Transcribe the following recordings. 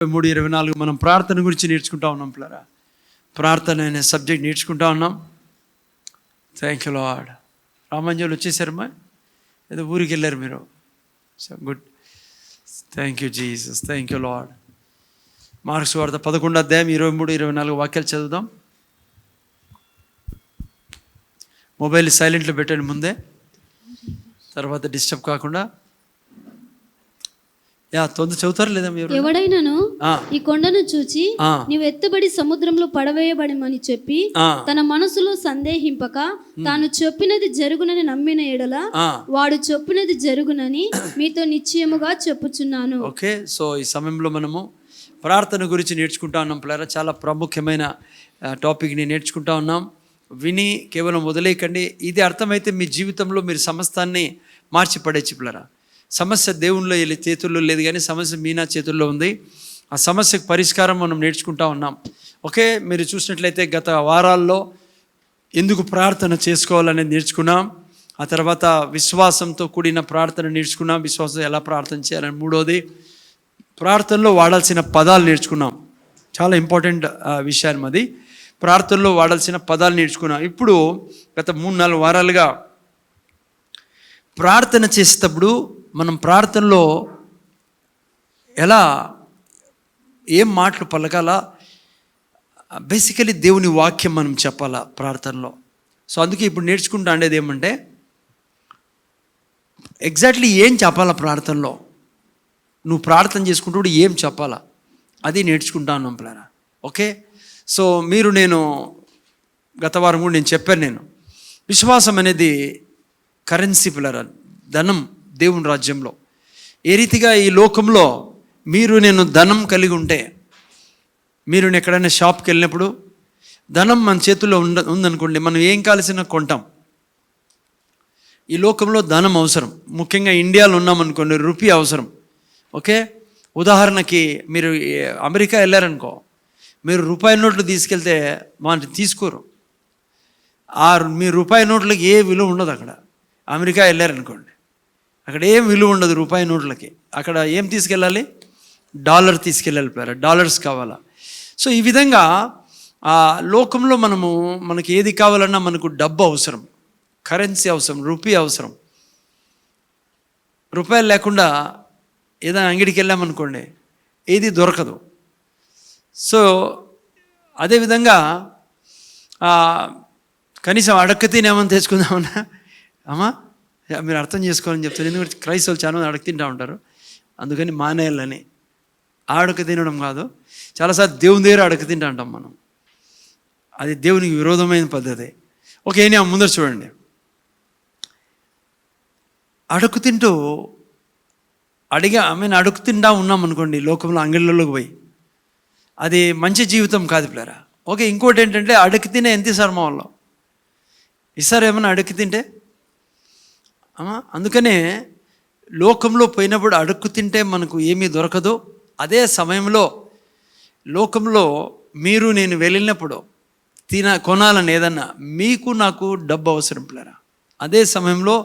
3:24 మనం ప్రార్థన గురించి నేర్చుకుంటా ఉన్నాం పిల్లరా. ప్రార్థన అనే సబ్జెక్ట్ నేర్చుకుంటా ఉన్నాం. Thank you lord. రామాంజలు వచ్చేసారమ్మా, ఏదో ఊరికి వెళ్ళారు మీరు. So good, thank you Jesus, thank you lord. Mark's వార్త 11:23-24 వాక్యాలు చదువుదాం. మొబైల్ సైలెంట్లో పెట్టండి ముందే, తర్వాత డిస్టర్బ్ కాకుండా. తొందర చదువుతారు లేదా మీరు? ఎవడైనాను ఈ కొండను చూచి నీవు ఎత్తబడి సముద్రంలో పడవేయబడిమని చెప్పి తన మనసులో సందేహింపక తాను చెప్పినది జరుగునని నమ్మిన ఎడల వాడు చెప్పినది జరుగునని మీతో నిశ్చయముగా చెప్పుచున్నాను. ఓకే, సో ఈ సమయంలో మనము ప్రార్థన గురించి నేర్చుకుంటా ఉన్నాం పిల్లరా. చాలా ప్రాముఖ్యమైన టాపిక్ని నేర్చుకుంటా ఉన్నాం. విని కేవలం వదిలేయకండి. ఇది అర్థమైతే మీ జీవితంలో మీరు సమస్తాన్ని మార్చి పడేచ్చు పిల్లరా. సమస్య దేవునిలో చేతుల్లో లేదు, కానీ సమస్య మీనా చేతుల్లో ఉంది. ఆ సమస్యకు పరిష్కారం మనం నేర్చుకుంటా ఉన్నాం. ఓకే, మీరు చూసినట్లయితే గత వారాల్లో ఎందుకు ప్రార్థన చేసుకోవాలనేది నేర్చుకున్నాం. ఆ తర్వాత విశ్వాసంతో కూడిన ప్రార్థన నేర్చుకున్నాం. విశ్వాసం ఎలా ప్రార్థన చేయాలని. మూడోది, ప్రార్థనలో వాడాల్సిన పదాలు నేర్చుకున్నాం. చాలా ఇంపార్టెంట్ విషయాన్ని అది. ప్రార్థనలో వాడాల్సిన పదాలు నేర్చుకున్నాం. ఇప్పుడు గత 3-4 వారాలుగా ప్రార్థన చేసేటప్పుడు మనం ప్రార్థనలో ఎలా ఏం మాటలు పలకాలా, బేసికలీ దేవుని వాక్యం మనం చెప్పాలా ప్రార్థనలో. సో అందుకే ఇప్పుడు నేర్చుకుంటా ఉండేది ఏమంటే, ఎగ్జాక్ట్లీ ఏం చెప్పాలా ప్రార్థనలో, నువ్వు ప్రార్థన చేసుకుంటూ ఏం చెప్పాలా, అది నేర్చుకుంటా ఉన్నాం పిల్లరా. ఓకే, సో నేను గత వారం కూడా నేను చెప్పాను, విశ్వాసం అనేది కరెన్సీ పిల్లరా, ధనం దేవుని రాజ్యంలో. ఏ రీతిగా ఈ లోకంలో నేను ధనం కలిగి ఉంటే, మీరు ఎక్కడైనా షాప్కి వెళ్ళినప్పుడు ధనం మన చేతుల్లో ఉందనుకోండి, మనం ఏం కావాల్సిన కొంటాం. ఈ లోకంలో ధనం అవసరం. ముఖ్యంగా ఇండియాలో ఉన్నామనుకోండి, రూపీ అవసరం. ఓకే, ఉదాహరణకి మీరు అమెరికా వెళ్ళారనుకో, మీరు రూపాయి నోట్లు తీసుకెళ్తే మన తీసుకోరు. మీ రూపాయి నోట్లకి ఏ విలువ ఉండదు. అక్కడ అమెరికా వెళ్ళారనుకోండి, అక్కడ ఏం విలువ ఉండదు రూపాయి నోట్లకి. అక్కడ ఏం తీసుకెళ్ళాలి? డాలర్ తీసుకెళ్ళాలి పేరు, డాలర్స్ కావాలా. సో ఈ విధంగా లోకంలో మనకి ఏది కావాలన్నా మనకు డబ్బు అవసరం, కరెన్సీ అవసరం, రూపీ అవసరం. రూపాయలు లేకుండా ఏదైనా అంగడికి వెళ్ళామనుకోండి, ఏది దొరకదు. సో అదేవిధంగా కనీసం అడక్క తినేమని తెచ్చుకుందామన్నా, అమ్మా మీరు అర్థం చేసుకోవాలని చెప్తారు. ఎందుకంటే క్రైస్తవులు చాలా అడగ తింటూ ఉంటారు, అందుకని మానేయాలని. అడక తినడం కాదు, చాలాసార్లు దేవుని దగ్గర అడక తింటా అంటాం మనం. అది దేవునికి విరోధమైన పద్ధతి. ఓకే, ముందర చూడండి, అడుగు తింటూ అడుగు తింటా ఉన్నాం అనుకోండి లోకంలో, అంగళ్ళలోకి పోయి, అది మంచి జీవితం కాదు పిల్లరా. ఓకే, ఇంకోటి ఏంటంటే అడుగు తినే ఎంత ఇస్తారు మా వాళ్ళు? ఇస్తారు ఏమన్నా అడుగు తింటే? అందుకనే లోకంలో పోయినప్పుడు అడుక్కు తింటే మనకు ఏమీ దొరకదు. అదే సమయంలో లోకంలో నేను వెళ్ళినప్పుడు కొనాలని ఏదన్నా, మీకు నాకు డబ్బు అవసరం పిల్లరా. అదే సమయంలో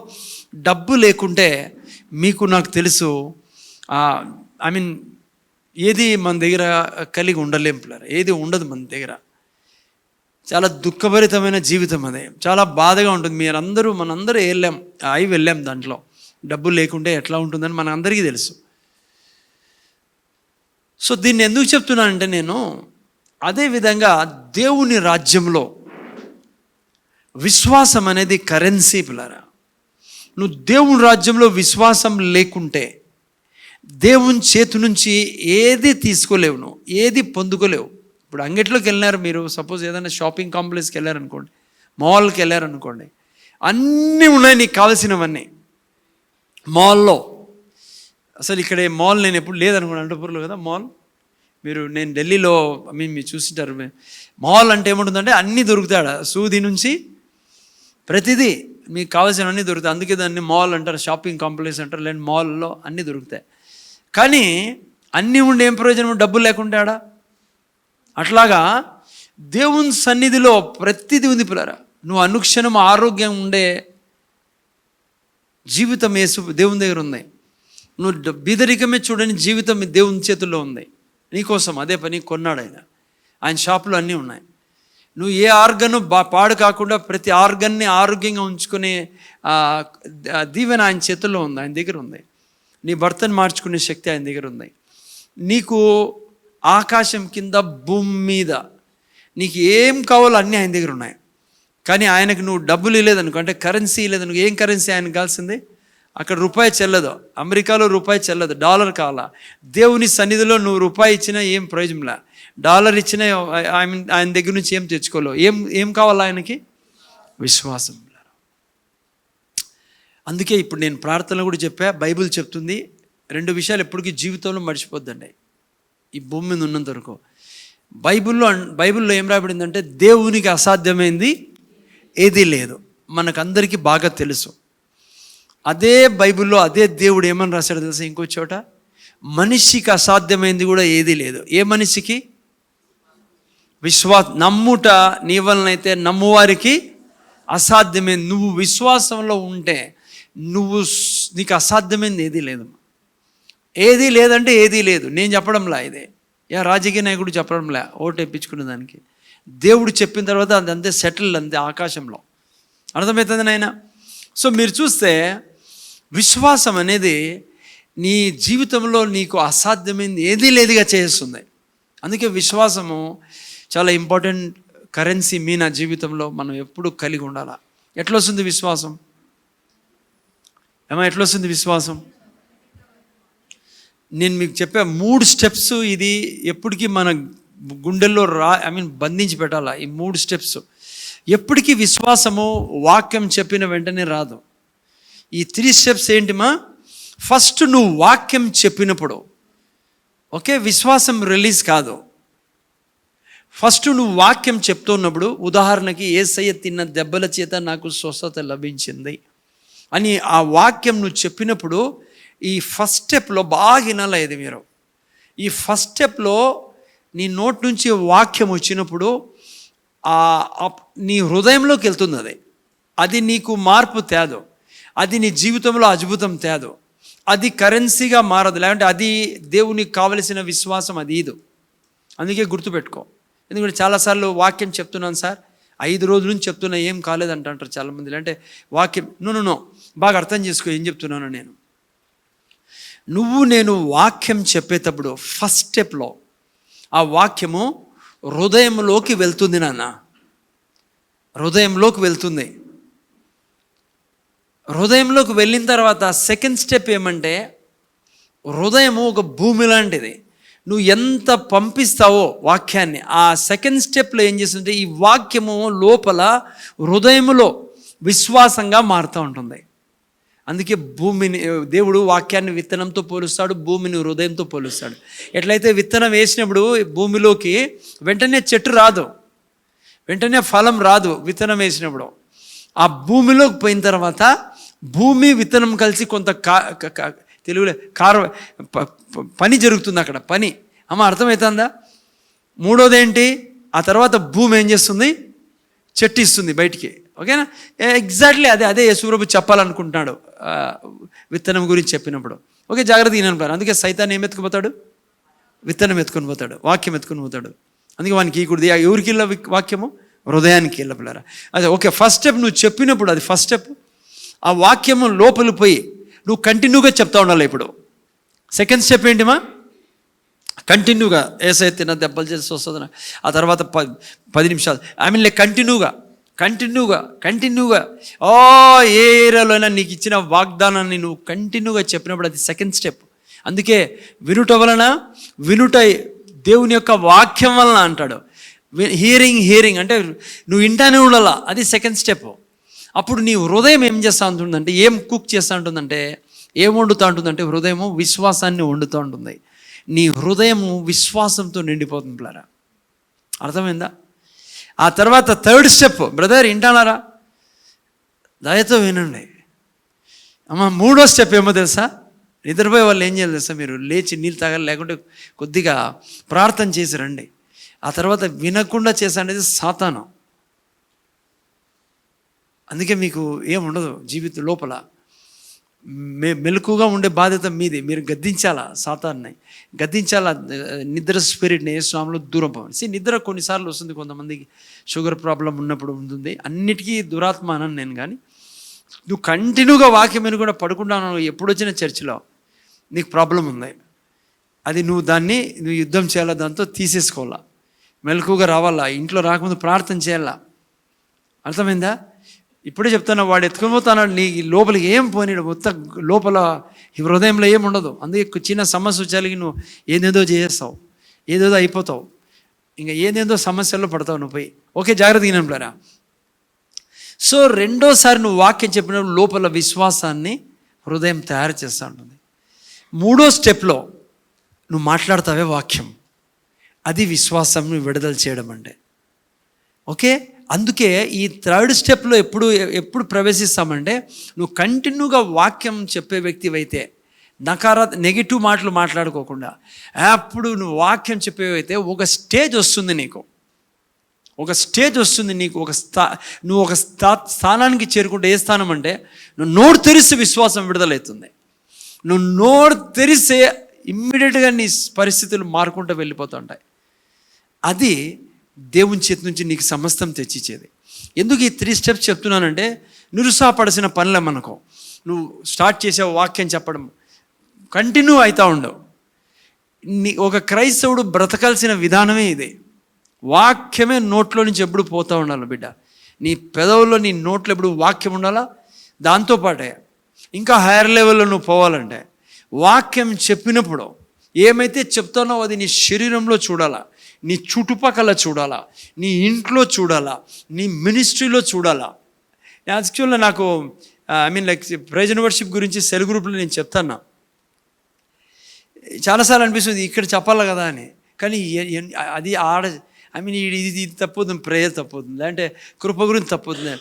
డబ్బు లేకుంటే మీకు నాకు తెలుసు, ఏది మన దగ్గర కలిగి ఉండలేం పిల్లరా. ఏది ఉండదు మన దగ్గర. చాలా దుఃఖభరితమైన జీవితం అదే, చాలా బాధగా ఉంటుంది. మనందరూ వెళ్ళాం దాంట్లో. డబ్బులు లేకుంటే ఎట్లా ఉంటుందని మనందరికీ తెలుసు. సో దీన్ని ఎందుకు చెప్తున్నానంటే, అదేవిధంగా దేవుని రాజ్యంలో విశ్వాసం అనేది కరెన్సీ పిల్లరా. నువ్వు దేవుని రాజ్యంలో విశ్వాసం లేకుంటే దేవుని చేతి నుంచి ఏది తీసుకోలేవు, నువ్వు ఏది పొందుకోలేవు. ఇప్పుడు అంగట్లోకి వెళ్ళినారు మీరు, సపోజ్ ఏదైనా షాపింగ్ కాంప్లెక్స్కి వెళ్ళారనుకోండి, మాల్కి వెళ్ళారనుకోండి, అన్నీ ఉన్నాయి నీకు కావాల్సినవన్నీ మాల్లో. అసలు ఇక్కడ మాల్ నేను ఎప్పుడు లేదనుకోండి, అనంతపూర్లో కదా మాల్. నేను ఢిల్లీలో మీరు చూసింటారు. మాల్ అంటే ఏముంటుందంటే అన్నీ దొరుకుతాడు, సూది నుంచి ప్రతిదీ మీకు కావాల్సినవన్నీ దొరుకుతాయి. అందుకే దాన్ని మాల్ అంటారు, షాపింగ్ కాంప్లెక్స్ అంటారు. లేని మాల్లో అన్నీ దొరుకుతాయి. కానీ అన్నీ ఉండే ఏం ప్రయోజనం డబ్బులు లేకుంటాడా? అట్లాగా దేవుని సన్నిధిలో ప్రతిదీ ఉంది పిల్లరా. నువ్వు అనుక్షణం ఆరోగ్యం ఉండే జీవితం దేవుని దగ్గర ఉంది. నువ్వు బీదరికమే చూడని జీవితం దేవుని చేతుల్లో ఉంది. నీకోసం అదే పని కొన్నాడు ఆయన షాపులో అన్నీ ఉన్నాయి. నువ్వు ఏ ఆర్గన్ పాడు కాకుండా ప్రతి ఆర్గన్ని ఆరోగ్యంగా ఉంచుకునే దీవెన ఆయన చేతుల్లో ఉంది, ఆయన దగ్గర ఉంది. నీ భర్తను మార్చుకునే శక్తి ఆయన దగ్గర ఉంది. నీకు ఆకాశం కింద భూమి మీద నీకు ఏం కావాలో అన్నీ ఆయన దగ్గర ఉన్నాయి. కానీ ఆయనకు నువ్వు డబ్బులు ఇవ్వలేదనుకో, అంటే కరెన్సీ ఇవ్వలేదనుకో, ఏం కరెన్సీ ఆయనకు కావాల్సింది? అక్కడ రూపాయి చెల్లదు, అమెరికాలో రూపాయి చెల్లదు, డాలర్ కావాలా. దేవుని సన్నిధిలో నువ్వు రూపాయి ఇచ్చినా ఏం ప్రయోజనంలా, డాలర్ ఇచ్చినా ఆయన దగ్గర నుంచి ఏం తెచ్చుకోలేవు. ఏం కావాలా ఆయనకి? విశ్వాసం. అందుకే ఇప్పుడు నేను ప్రార్థనలో కూడా చెప్పా, బైబిల్ చెప్తుంది 2 విషయాలు ఎప్పటికీ జీవితంలో మర్చిపోద్దండి ఈ భూమి మీద ఉన్నంత వరకు. బైబిల్లో ఏం రాబడిందంటే దేవునికి అసాధ్యమైంది ఏదీ లేదు. మనకందరికీ బాగా తెలుసు. అదే బైబిల్లో అదే దేవుడు ఏమని రాశాడో తెలుసా? ఇంకో చోట, మనిషికి అసాధ్యమైంది కూడా ఏదీ లేదు. ఏ మనిషికి? నమ్ముట నీ వలనైతే నమ్మువారికి అసాధ్యమైంది. నువ్వు విశ్వాసంలో ఉంటే నీకు అసాధ్యమైంది ఏదీ లేదు. ఏదీ లేదంటే ఏదీ లేదు. నేను చెప్పడంలా, ఇదే రాజకీయ నాయకుడు చెప్పడంలా, ఓటు వేయించుకునే దానికి. దేవుడు చెప్పిన తర్వాత అది అంతే సెటిల్, అంతే ఆకాశంలో. అర్థమవుతుంది నాయన? సో మీరు చూస్తే విశ్వాసం అనేది నీ జీవితంలో నీకు అసాధ్యమైంది ఏదీ లేదుగా చేస్తుంది. అందుకే విశ్వాసము చాలా ఇంపార్టెంట్ కరెన్సీ నా జీవితంలో మనం ఎప్పుడు కలిగి ఉండాలా. ఎట్లా వస్తుంది విశ్వాసం? ఎట్లా వస్తుంది విశ్వాసం? నేను మీకు చెప్పే 3 స్టెప్స్. ఇది ఎప్పటికీ మన గుండెల్లో బంధించి పెట్టాలా. ఈ 3 స్టెప్స్ ఎప్పటికీ విశ్వాసము వాక్యం చెప్పిన వెంటనే రాదు. ఈ 3 స్టెప్స్ ఏంటిమా? ఫస్ట్ నువ్వు వాక్యం చెప్పినప్పుడు విశ్వాసం రిలీజ్ కాదు. ఫస్ట్ నువ్వు వాక్యం చెప్తున్నప్పుడు, ఉదాహరణకి యేసయ్య తిన్న దెబ్బల చేత నాకు స్వస్థత లభించింది అని ఆ వాక్యం నువ్వు చెప్పినప్పుడు, ఈ ఫస్ట్ స్టెప్లో బాగా వినాలి. ఇది మీరు ఈ ఫస్ట్ స్టెప్లో నీ నోటి నుంచి వాక్యం వచ్చినప్పుడు నీ హృదయంలోకి వెళ్తుంది. అది నీకు మార్పు తేదు, అది నీ జీవితంలో అద్భుతం తేదు, అది కరెన్సీగా మారదు. లేదంటే అది దేవునికి కావలసిన విశ్వాసం అది ఇది. అందుకే గుర్తుపెట్టుకో. ఎందుకంటే చాలాసార్లు వాక్యం చెప్తున్నాను సార్, 5 రోజుల నుంచి చెప్తున్నా ఏం కాలేదంటారు చాలామంది. అంటే వాక్యం నో బాగా అర్థం చేసుకో ఏం చెప్తున్నాను నేను. నేను వాక్యం చెప్పేటప్పుడు ఫస్ట్ స్టెప్లో ఆ వాక్యము హృదయంలోకి వెళ్తుంది నాన్న, హృదయంలోకి వెళ్తుంది. హృదయంలోకి వెళ్ళిన తర్వాత సెకండ్ స్టెప్ ఏమంటే, హృదయము ఒక భూమి లాంటిది. నువ్వు ఎంత పంపిస్తావో వాక్యాన్ని, ఆ సెకండ్ స్టెప్లో ఏం చేస్తుంటే ఈ వాక్యము లోపల హృదయములో విశ్వాసంగా మారుతూ ఉంటుంది. అందుకే భూమిని దేవుడు వాక్యాన్ని విత్తనంతో పోలుస్తాడు, భూమిని హృదయంతో పోలుస్తాడు. ఎట్లయితే విత్తనం వేసినప్పుడు భూమిలోకి వెంటనే చెట్టు రాదు, వెంటనే ఫలం రాదు. విత్తనం వేసినప్పుడు ఆ భూమిలోకి పోయిన తర్వాత భూమి విత్తనం కలిసి కొంత తెలుగులో పని జరుగుతుంది అక్కడ, పని. అర్థమవుతుందా? మూడోది ఏంటి? ఆ తర్వాత భూమి ఏం చేస్తుంది? చెట్టు ఇస్తుంది బయటికి. ఓకేనా? ఎగ్జాక్ట్లీ అదే యేసుప్రభు చెప్పాలనుకుంటున్నాడు విత్తనం గురించి చెప్పినప్పుడు. ఓకే, జాగ్రత్త వినండి. అందుకే సైతాన్ ఏం ఎత్తుకుపోతాడు? విత్తనం ఎత్తుకొని పోతాడు, వాక్యం ఎత్తుకొని పోతాడు. అందుకే వానికి ఈకుడిది. ఎవరికి వెళ్ళ వాక్యము? హృదయానికి వెళ్ళ పిల్లరా. అదే ఓకే, ఫస్ట్ స్టెప్ నువ్వు చెప్పినప్పుడు అది ఫస్ట్ స్టెప్. ఆ వాక్యము లోపలి పోయి నువ్వు కంటిన్యూగా చెప్తా ఉండాలి. ఇప్పుడు సెకండ్ స్టెప్ ఏంటిమా? కంటిన్యూగా యేసయ్య తిన్న దెబ్బలు చేసి వస్తుంది. ఆ తర్వాత 10 నిమిషాలు కంటిన్యూగా ఏ ఏరియాలో అయినా నీకు ఇచ్చిన వాగ్దానాన్ని నువ్వు కంటిన్యూగా చెప్పినప్పుడు అది సెకండ్ స్టెప్. అందుకే వినుట దేవుని యొక్క వాక్యం వలన అంటాడు. హియరింగ్ అంటే నువ్వు వింటానే ఉండాలా, అది సెకండ్ స్టెప్. అప్పుడు నీ హృదయం ఏం చేస్తూ ఉంటుందంటే, ఏం కుక్ చేస్తూ ఉంటుందంటే, ఏం వండుతూ ఉంటుందంటే, హృదయము విశ్వాసాన్ని వండుతూ ఉంటుంది. నీ హృదయము విశ్వాసంతో నిండిపోతుంది పిల్లరా. అర్థమైందా? ఆ తర్వాత థర్డ్ స్టెప్ బ్రదర్ వింటానారా? దయతో వినండి అమ్మ. మూడో స్టెప్ ఏమో తెలుసా? నిద్రపోయే వాళ్ళు ఏం చేయాలి తెలుసా? మీరు లేచి నీళ్ళు తాగాలి, లేకుంటే కొద్దిగా ప్రార్థన చేసి రండి. ఆ తర్వాత వినకుండా చేసనేది సాతాను. అందుకే మీకు ఏముండదు జీవితం లోపల. మెలకుగా ఉండే బాధ్యత మీది. మీరు గద్దించాలా, సాతాన్ని గద్దించాలా, నిద్ర స్పిరిట్ని యేసునామములో దూరం పంపించి. నిద్ర కొన్నిసార్లు వస్తుంది, కొంతమందికి షుగర్ ప్రాబ్లం ఉన్నప్పుడు ఉంటుంది. అన్నిటికీ దురాత్మ అనను నేను, కానీ నువ్వు కంటిన్యూగా వాక్యం వినకుండా పడుకుంటాను, ఎప్పుడు వచ్చిన చర్చిలో నీకు ప్రాబ్లం ఉంది. అది నువ్వు యుద్ధం చేయాలా, దాంతో తీసేసుకోవాలా, మెలకుగా రావాలా, ఇంట్లో రాకముందు ప్రార్థన చేయాలా. అర్థమైందా? ఇప్పుడే చెప్తాను, వాడు ఎత్తుకుపోతాడు, నీ లోపలికి ఏం పోనీడు, మొత్తం లోపల హృదయంలో ఏం ఉండదు. అందుకే చిన్న సమస్య వచ్చేకి నువ్వు ఏదేదో చేసేస్తావు, ఏదేదో అయిపోతావు, ఇంకా ఏదేదో సమస్యల్లో పడతావు నువ్వు పోయి. ఓకే, జాగ్రత్తగా వినండి. సో రెండోసారి నువ్వు వాక్యం చెప్పినప్పుడు లోపల విశ్వాసాన్ని హృదయం తయారు చేస్తూ ఉంటుంది. మూడో స్టెప్లో నువ్వు మాట్లాడతావే వాక్యం, అది విశ్వాసం విడుదల చేయడం అంటే. ఓకే, అందుకే ఈ థర్డ్ స్టెప్లో ఎప్పుడు ప్రవేశిస్తామంటే, నువ్వు కంటిన్యూగా వాక్యం చెప్పే వ్యక్తివైతే, నెగిటివ్ మాటలు మాట్లాడుకోకుండా అప్పుడు నువ్వు వాక్యం చెప్పేవైతే ఒక స్టేజ్ వస్తుంది నీకు, నువ్వు ఒక స్థానానికి చేరుకుంటే. ఏ స్థానం అంటే, నువ్వు నోరు తెరిస్తే విశ్వాసం విడుదలవుతుంది. నువ్వు నోరు తెరిస్తే ఇమ్మీడియట్గా నీ పరిస్థితులు మారుకుంటూ వెళ్ళిపోతుంటాయి. అది దేవుని చేతి నుంచి నీకు సమస్తం తెచ్చిచ్చేది. ఎందుకు ఈ 3 స్టెప్స్ చెప్తున్నానంటే, నిరుత్సాహపడాల్సిన పనులే మనకు. నువ్వు స్టార్ట్ చేసే వాక్యం చెప్పడం కంటిన్యూ అవుతూ ఉండవు. ఒక క్రైస్తవుడు బ్రతకాల్సిన విధానమే ఇది. వాక్యమే నోట్లో నుంచి ఎప్పుడు పోతూ ఉండాలి బిడ్డ. నీ పెదవుల్లో, నీ నోట్లో ఎప్పుడు వాక్యం ఉండాలా. దాంతోపాటే ఇంకా హైయర్ లెవెల్లో నువ్వు పోవాలంటే, వాక్యం చెప్పినప్పుడు ఏమైతే చెప్తానో అది నీ శరీరంలో చూడాలా, నీ చుట్టుపక్కల చూడాలా, నీ ఇంట్లో చూడాలా, నీ మినిస్ట్రీలో చూడాలా. యాక్చువల్గా నాకు ప్రైజ్ అండ్ వర్షిప్ గురించి సెల్ గ్రూప్లో నేను చెప్తాను. చాలాసార్లు అనిపిస్తుంది ఇక్కడ చెప్పాలి కదా అని, కానీ అది ఇది తప్పుతుంది, ప్రేయర్ తప్పుతుంది, లేదంటే కృప గురించి తప్పుతుంది.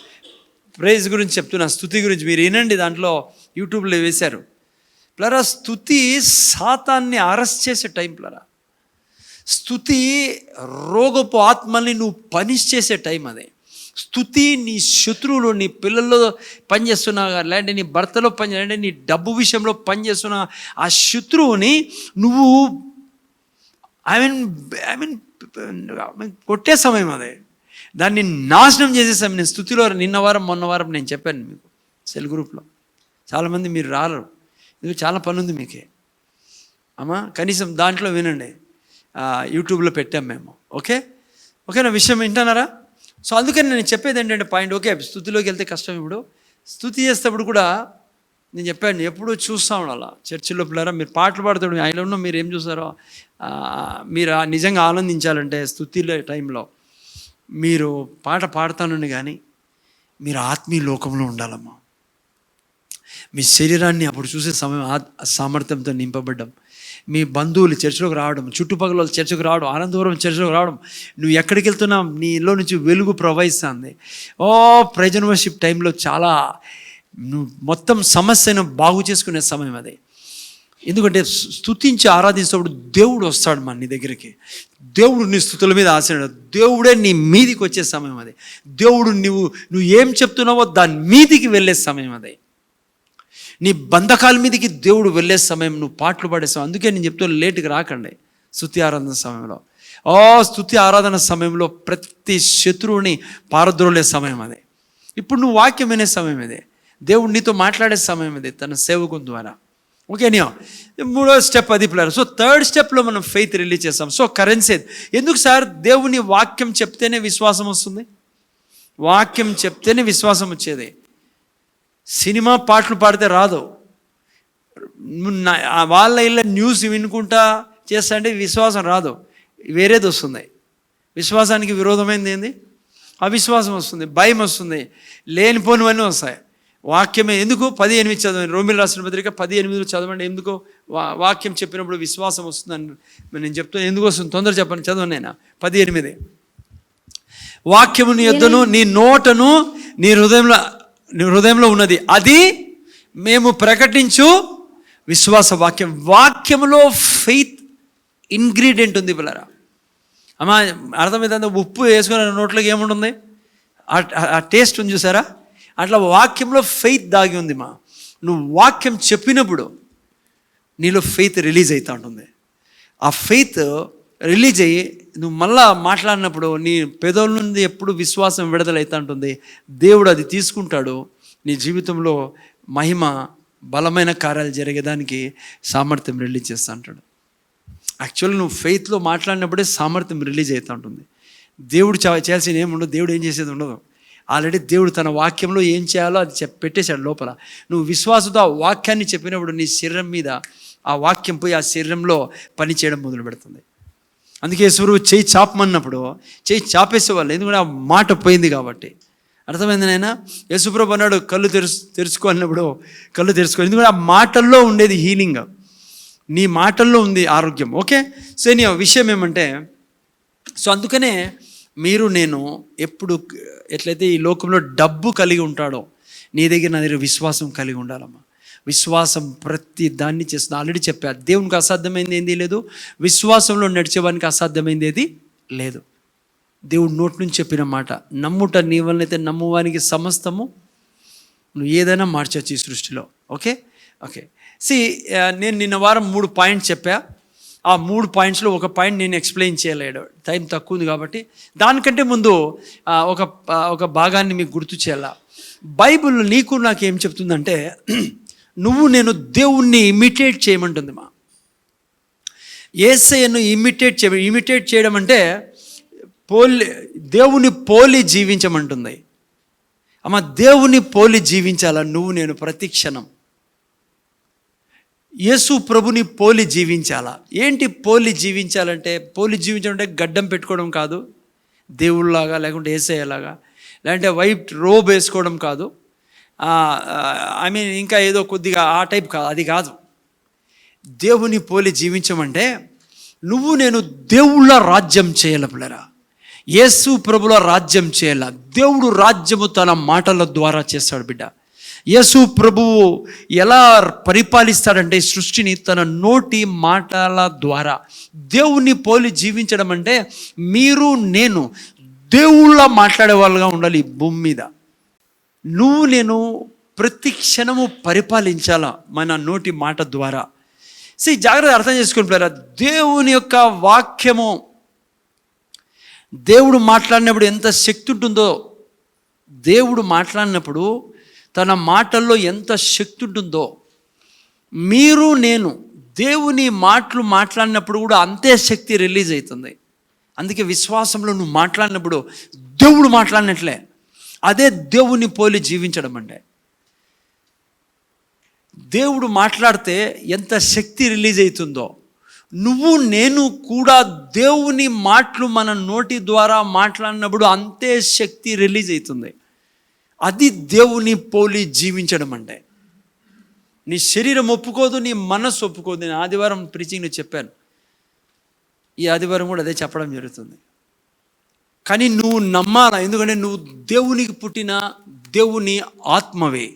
ప్రైజ్ గురించి చెప్తున్నా, స్తుతి గురించి మీరు వినండి, దాంట్లో యూట్యూబ్లో వేశారు. ప్లరా స్తుతి సాతాన్ని అరెస్ట్ చేసే టైం. ప్లరా స్తుతి రోగపు ఆత్మల్ని నువ్వు పనిష్ చేసే టైం. అదే స్తుతి నీ శత్రువులు, నీ పిల్లల్లో పనిచేస్తున్నా, లేదంటే నీ భర్తలో లేదంటే నీ డబ్బు విషయంలో పనిచేస్తున్నా ఆ శత్రువుని నువ్వు కొట్టే సమయం. అదే దాన్ని నాశనం చేసే సమయం. నేను స్తుతిలో మొన్న వారం నేను చెప్పాను మీకు సెల్ గ్రూప్లో. చాలామంది మీరు రారు, ఇది చాలా పని ఉంది మీకే అమ్మా. కనీసం దాంట్లో వినండి, యూట్యూబ్లో పెట్టాం మేము. ఓకేనా, విషయం వింటున్నారా? సో అందుకని నేను చెప్పేది ఏంటంటే పాయింట్, ఓకే స్తుతిలోకి వెళ్తే కష్టం. ఇప్పుడు స్తుతి చేసేటప్పుడు కూడా నేను చెప్పాను, ఎప్పుడు చూస్తూ ఉండాలి చర్చిలో. పిల్లరా మీరు పాటలు పాడుతాడు, ఆయన ఉన్న మీరు ఏం చూస్తారో మీరు నిజంగా ఆనందించాలంటే స్తుతిలో టైంలో మీరు పాట పాడుతానని, కానీ మీరు ఆత్మీయ లోకంలో ఉండాలమ్మా. మీ శరీరాన్ని అప్పుడు చూసే సమయం సామర్థ్యంతో నింపబడ్డం, మీ బంధువులు చర్చలోకి రావడం, చుట్టుపక్కల వాళ్ళు చర్చకు రావడం, ఆనందవరం చర్చలోకి రావడం, నువ్వు ఎక్కడికి వెళ్తున్నా నీలో నుంచి వెలుగు ప్రవహిస్తుంది. ప్రైజ్ అండ్ వర్షిప్ టైంలో చాలా నువ్వు మొత్తం సమస్యను బాగు చేసుకునే సమయం అదే. ఎందుకంటే స్తుతించి ఆరాధించినప్పుడు దేవుడు వస్తాడు మన నీ దగ్గరికి. దేవుడు నీ స్తుతుల మీద ఆశీర్వాడు, దేవుడే నీ మీదికి వచ్చే సమయం అదే. దేవుడు నువ్వు ఏం చెప్తున్నావో దాని మీదికి వెళ్ళే సమయం అదే. నీ బంధకాల మీదకి దేవుడు వెళ్ళే సమయం, నువ్వు పాటలు పాడే సమయం. అందుకే నేను చెప్తాను, లేటుగా రాకండి స్తుతి ఆరాధన సమయంలో. స్తుతి ఆరాధన సమయంలో ప్రతి శత్రువుని పారద్రోలే సమయం అదే. ఇప్పుడు నువ్వు వాక్యం వినే సమయం ఇదే, దేవుడు నీతో మాట్లాడే సమయం ఇది తన సేవకుని ద్వారా. ఓకేనా, మూడో స్టెప్ అది ప్లాన్. సో థర్డ్ స్టెప్లో మనం ఫెయిత్ రిలీజ్ చేస్తాం. సో కరెన్సీ ఎందుకు సార్? దేవుని వాక్యం చెప్తేనే విశ్వాసం వస్తుంది. వాక్యం చెప్తేనే విశ్వాసం వచ్చేది. సినిమా పాటలు పాడితే రాదు. వాళ్ళ ఇళ్ళ న్యూస్ వినుకుంటా చేస్తా అంటే విశ్వాసం రాదు, వేరేది వస్తుంది. విశ్వాసానికి విరోధమైంది ఏంది? అవిశ్వాసం వస్తుంది, భయం వస్తుంది, లేనిపోనివన్నీ వస్తాయి. వాక్యమే ఎందుకు 10:8 చదవండి, రోమిల్ రాసిన పత్రిక 10:8 చదవండి. ఎందుకు వాక్యం చెప్పినప్పుడు విశ్వాసం వస్తుందని నేను చెప్తాను. ఎందుకు వస్తుంది తొందర చెప్పండి, చదవండి. నేను 10:8 వాక్యము నీ యొద్దను నీ నోటను నీ హృదయంలో ఉన్నది, అది మేము ప్రకటించు విశ్వాస వాక్యం. వాక్యంలో ఫెయిత్ ఇంగ్రీడియంట్ ఉంది పిల్లరా. అమ్మా అర్థమైందా? ఉప్పు వేసుకుని నోట్లోకి ఏముంటుంది, ఆ టేస్ట్ ఉంది చూసారా? అట్లా వాక్యంలో ఫెయిత్ దాగి ఉంది. నువ్వు వాక్యం చెప్పినప్పుడు నీలో ఫెయిత్ రిలీజ్ అవుతూ ఉంటుంది. ఆ ఫెయిత్ రిలీజ్ అయ్యి నువ్వు మళ్ళా మాట్లాడినప్పుడు నీ పెదవుల నుండి ఎప్పుడు విశ్వాసం విడుదలవుతూ ఉంటుంది. దేవుడు అది తీసుకుంటాడు. నీ జీవితంలో మహిమ బలమైన కార్యాలు జరిగేదానికి సామర్థ్యం రిలీజ్ చేస్తూ ఉంటాడు. యాక్చువల్లీ నువ్వు ఫెయిత్లో మాట్లాడినప్పుడే సామర్థ్యం రిలీజ్ అవుతూ ఉంటుంది. దేవుడు చేయాల్సిన ఏముండదు, దేవుడు ఏం చేసేది ఉండదు. ఆల్రెడీ దేవుడు తన వాక్యంలో ఏం చేయాలో అది పెట్టేశాడు లోపల. నువ్వు విశ్వాసంతో ఆ వాక్యాన్ని చెప్పినప్పుడు నీ శరీరం మీద ఆ వాక్యం పోయి ఆ శరీరంలో పని చేయడం మొదలు పెడుతుంది. అందుకే యేసుప్రభు చేయి చాపమన్నప్పుడు చేయి చాపేసేవాళ్ళు, ఎందుకంటే ఆ మాట పోయింది కాబట్టి. అర్థమైంది నాయన? యేసుప్రభు అన్నాడు కళ్ళు తెరుచుకో అన్నప్పుడు కళ్ళు తెరుచుకో, ఎందుకంటే ఆ మాటల్లో ఉండేది హీలింగ్, నీ మాటల్లో ఉంది ఆరోగ్యం. ఓకే, సో నీ విషయం ఏమంటే, సో అందుకనే మీరు నేను ఎప్పుడు ఎట్లయితే ఈ లోకంలో డబ్బు కలిగి ఉంటాడో నీ దగ్గర నా దగ్గర విశ్వాసం కలిగి ఉండాలమ్మా. విశ్వాసం ప్రతి దాన్ని చేస్తుంది. ఆల్రెడీ చెప్పా, దేవునికి అసాధ్యమైంది ఏంది లేదు, విశ్వాసంలో నడిచేవానికి అసాధ్యమైంది ఏది లేదు. దేవుడు నోటి నుంచి చెప్పిన మాట, నమ్ముట నీ వలనైతే నమ్మువానికి సమస్తము, నువ్వు ఏదైనా మార్చవచ్చు ఈ సృష్టిలో. ఓకే ఓకే నేను నిన్న వారం 3 పాయింట్స్ చెప్పా. ఆ 3 పాయింట్స్లో ఒక పాయింట్ నేను ఎక్స్ప్లెయిన్ చేయలేడు, టైం తక్కువ ఉంది కాబట్టి. దానికంటే ముందు ఒక భాగాన్ని మీకు గుర్తు చేయాల. బైబిల్ నీకు నాకు ఏం చెప్తుందంటే, నువ్వు నేను దేవుణ్ణి ఇమిటేట్ చేయమంటుంది. మా యేసయ్యను ఇమిటేట్ చేయడం అంటే దేవుని పోలి జీవించమంటుంది. అమ్మ, దేవుని పోలి జీవించాలా నువ్వు నేను ప్రతి క్షణం. యేసు ప్రభుని పోలి జీవించాలా. ఏంటి పోలి జీవించాలంటే, పోలి జీవించాలంటే గడ్డం పెట్టుకోవడం కాదు, దేవుళ్ళలాగా లేకుంటే యేసయ్యలాగా, లేదంటే వైట్ రోబ్ వేసుకోవడం కాదు, ఇంకా ఏదో కొద్దిగా ఆ టైప్ కాదు, అది కాదు. దేవుని పోలి జీవించమంటే నువ్వు నేను దేవుళ్ళ రాజ్యం చేయాల పిల్లరా, యేసు ప్రభుల రాజ్యం చేయాల. దేవుడు రాజ్యము తన మాటల ద్వారా చేస్తాడు బిడ్డ. యేసు ప్రభువు ఎలా పరిపాలిస్తాడంటే సృష్టిని తన నోటి మాటల ద్వారా. దేవుని పోలి జీవించడం అంటే మీరు నేను దేవుళ్ళ మాట్లాడే వాళ్ళుగా ఉండాలి ఈ భూమి మీద. నువ్వు నేను ప్రతి క్షణము పరిపాలించాలా మన నోటి మాట ద్వారా. జాగ్రత్త అర్థం చేసుకుంటారా, దేవుని యొక్క వాక్యము దేవుడు మాట్లాడినప్పుడు ఎంత శక్తి ఉంటుందో, దేవుడు మాట్లాడినప్పుడు తన మాటల్లో ఎంత శక్తి ఉంటుందో, మీరు నేను దేవుని మాటలు మాట్లాడినప్పుడు కూడా అంతే శక్తి రిలీజ్ అవుతుంది. అందుకే విశ్వాసంలో నువ్వు మాట్లాడినప్పుడు దేవుడు మాట్లాడినట్లే. అదే దేవుని పోలి జీవించడం అంటే. దేవుడు మాట్లాడితే ఎంత శక్తి రిలీజ్ అవుతుందో, నువ్వు నేను కూడా దేవుని మాటలు మన నోటి ద్వారా మాట్లాడినప్పుడు అంతే శక్తి రిలీజ్ అవుతుంది. అది దేవుని పోలి జీవించడం అంటే. నీ శరీరం ఒప్పుకోదు, నీ మనస్సు ఒప్పుకోదు. నేను ఆదివారం ప్రీచింగ్లో చెప్పాను, ఈ ఆదివారం కూడా అదే చెప్పడం జరుగుతుంది. కానీ నువ్వు నమ్మాలా, ఎందుకంటే నువ్వు దేవునికి పుట్టిన దేవుని ఆత్మవే.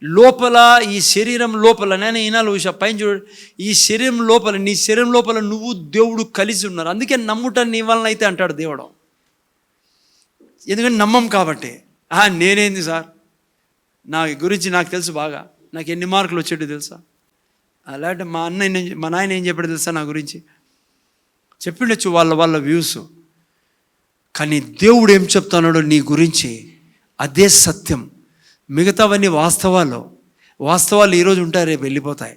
లోపల ఈ శరీరం లోపల, నేను ఈనాలు పైన చూడు, ఈ శరీరం లోపల, నీ శరీరం లోపల నువ్వు దేవుడు కలిసి ఉన్నారు. అందుకే నమ్ముట నీ వలన అయితే అంటాడు దేవుడు. ఎందుకంటే నమ్మం కాబట్టి. నేనేంది సార్, నా గురించి నాకు తెలుసు బాగా, నాకు ఎన్ని మార్కులు వచ్చేట్టు తెలుసా, అలాంటి మా నాయన ఏం చెప్పాడు తెలుసా నా గురించి, చెప్పిండొచ్చు వాళ్ళ వ్యూస్. కానీ దేవుడు ఏం చెప్తున్నాడో నీ గురించి అదే సత్యం. మిగతావన్నీ వాస్తవాలు ఈరోజు ఉంటాయి, రేపు వెళ్ళిపోతాయి.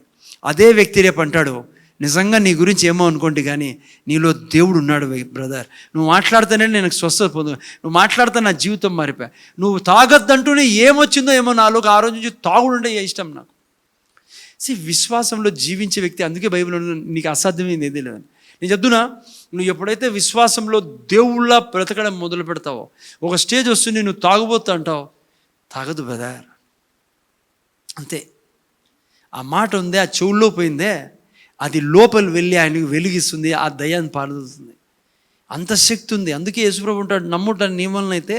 అదే వ్యక్తి రేపు అంటాడు, నిజంగా నీ గురించి ఏమో అనుకోండి కానీ నీలో దేవుడు ఉన్నాడు బ్రదర్. నువ్వు మాట్లాడితేనే నేను స్వస్థత పొందు, నువ్వు మాట్లాడితే నా జీవితం మారిపోయా. నువ్వు తాగొద్దంటూనే ఏమొచ్చిందో ఏమో నాలోకి, ఆ రోజు నుంచి తాగుడుంటే ఇష్టం నాకు. విశ్వాసంలో జీవించే వ్యక్తి, అందుకే బైబిల్లో నీకు అసాధ్యమైంది ఏదీ లేదని నేను చెప్తున్నా. నువ్వు ఎప్పుడైతే విశ్వాసంలో దేవుళ్ళ బ్రతకడం మొదలు పెడతావో, ఒక స్టేజ్ వస్తుంది నువ్వు తాగుబోతా అంటావు, తాగదు బ్రదర్, అంతే. ఆ మాట ఉందే, ఆ చెవుల్లో పోయిందే, అది లోపల వెళ్ళి ఆయనకు వెలిగిస్తుంది, ఆ దయ్యాన్ని పారదలుతుంది. అంత శక్తి ఉంది. అందుకే యేసుప్రభు ఉంటాడు, నమ్ముట నీ వలన అయితే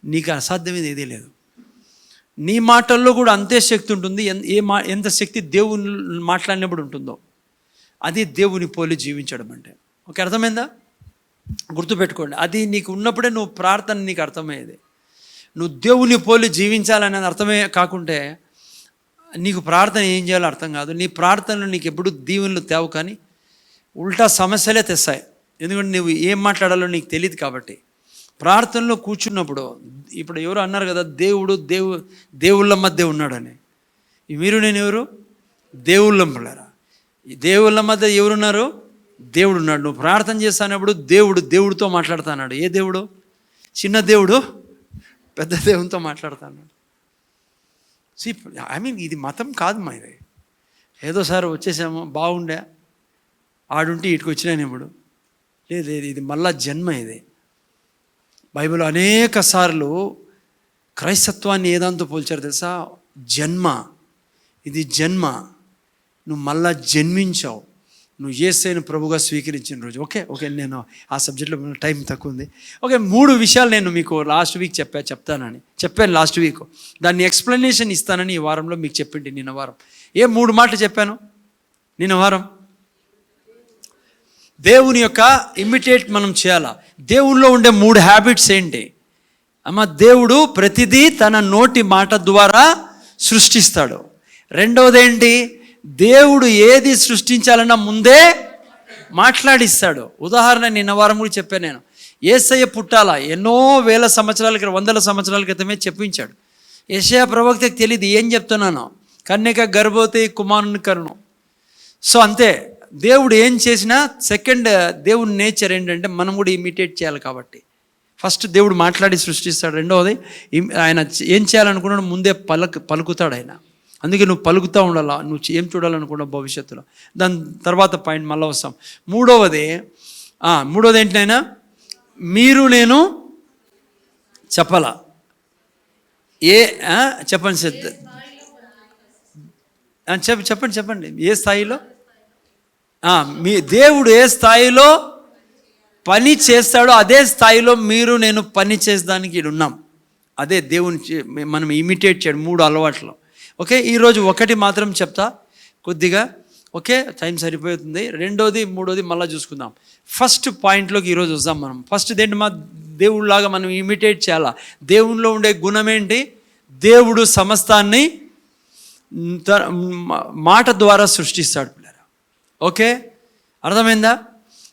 నీకు అసాధ్యమైనది ఏదీ లేదు. నీ మాటల్లో కూడా అంతే శక్తి ఉంటుంది. ఎంత శక్తి దేవుని మాట్లాడినప్పుడు ఉంటుందో అది దేవుని పోలి జీవించడం అంటే. ఓకే, అర్థమైందా? గుర్తుపెట్టుకోండి, అది నీకు ఉన్నప్పుడే నువ్వు ప్రార్థన నీకు అర్థమయ్యేది. నువ్వు దేవుని పోలి జీవించాలనేది అర్థమే కాకుంటే నీకు ప్రార్థన ఏం చేయాలో అర్థం కాదు. నీ ప్రార్థనలు నీకు ఎప్పుడు దీవెనలు తేవు, కానీ ఉల్టా సమస్యలే తెస్తాయి. ఎందుకంటే నువ్వు ఏం మాట్లాడాలో నీకు తెలియదు కాబట్టి. ప్రార్థనలో కూర్చున్నప్పుడు, ఇప్పుడు ఎవరు అన్నారు కదా, దేవుళ్ళ మధ్య ఉన్నాడని. మీరు నేను ఎవరు? దేవుళ్ళం పిల్లరా. ఈ దేవుళ్ళ మధ్య ఎవరున్నారు? దేవుడు ఉన్నాడు. నువ్వు ప్రార్థన చేస్తానప్పుడు దేవుడితో మాట్లాడుతున్నాడు. ఏ దేవుడు? చిన్న దేవుడు పెద్ద దేవునితో మాట్లాడుతున్నాడు. ఇది మతం కాదు మా. ఇది ఏదో సార్ వచ్చేసాము బాగుండే ఆడుంటే ఇటుకు వచ్చినాను ఇప్పుడు. లేదు, ఇది మళ్ళా జన్మ. ఇది బైబిల్ అనేక సార్లు క్రైస్తత్వాన్ని ఏదాంతో పోల్చారు తెలుసా? జన్మ. ఇది జన్మ. నువ్వు మళ్ళా జన్మించావు, నువ్వు యేసుని ప్రభుగా స్వీకరించిన రోజు. ఓకే నేను ఆ సబ్జెక్ట్లో టైం తక్కువ ఉంది. 3 విషయాలు నేను మీకు లాస్ట్ వీక్ చెప్పాను లాస్ట్ వీక్. దాన్ని ఎక్స్ప్లెనేషన్ ఇస్తానని ఈ వారంలో మీకు చెప్పింది. నిన్న వారం 3 మాటలు చెప్పాను. నిన్న వారం దేవుని యొక్క ఇమిటేట్ మనం చేయాలా. దేవుల్లో ఉండే 3 హ్యాబిట్స్ ఏంటి అమ్మ? దేవుడు ప్రతిదీ తన నోటి మాట ద్వారా సృష్టిస్తాడు. రెండవది ఏంటి? దేవుడు ఏది సృష్టించాలన్నా ముందే మాట్లాడిస్తాడు. ఉదాహరణ నిన్న వారం కూడా చెప్పాను నేను. యేసయ్య పుట్టాలా ఎన్నో వేల సంవత్సరాల క్రితం, 100 సంవత్సరాల క్రితమే చెప్పించాడు. యెషయా ప్రవక్తకు తెలియదు ఏం చెప్తున్నానో. కన్యక గర్భవతి కుమారుని కరుణం. సో అంతే. దేవుడు ఏం చేసినా సెకండ్ దేవుడి నేచర్ ఏంటంటే మనం కూడా ఇమిటేట్ చేయాలి. కాబట్టి ఫస్ట్ దేవుడు మాట్లాడి సృష్టిస్తాడు. రెండవది ఆయన ఏం చేయాలనుకున్నాడు ముందే పలుకుతాడు ఆయన. అందుకే నువ్వు పలుకుతూ ఉండాలా, నువ్వు ఏం చూడాలనుకున్నావు భవిష్యత్తులో. దాని తర్వాత పాయింట్ మళ్ళీ వస్తాం. మూడవది ఏంటైనా మీరు నేను చెప్పాలా. చెప్పండి ఏ స్థాయిలో మీ దేవుడు ఏ స్థాయిలో పని చేస్తాడో అదే స్థాయిలో మీరు నేను పని చేసేదానికి ఇక్కడ ఉన్నాం. అదే దేవుని మనం ఇమిటేట్ చేయడం. 3 అలవాట్లు. ఈరోజు 1 మాత్రం చెప్తా కొద్దిగా. టైం సరిపోతుంది. రెండోది మూడోది మళ్ళీ చూసుకుందాం. ఫస్ట్ పాయింట్లోకి ఈరోజు వద్దాం మనం. ఫస్ట్ ఏంటి? మా దేవుడిలాగా మనం ఇమిటేట్ చేయాలా. దేవునిలో ఉండే గుణం ఏంటి? దేవుడు సమస్తాన్ని మాట ద్వారా సృష్టిస్తాడు పిల్లరా. అర్థమైందా?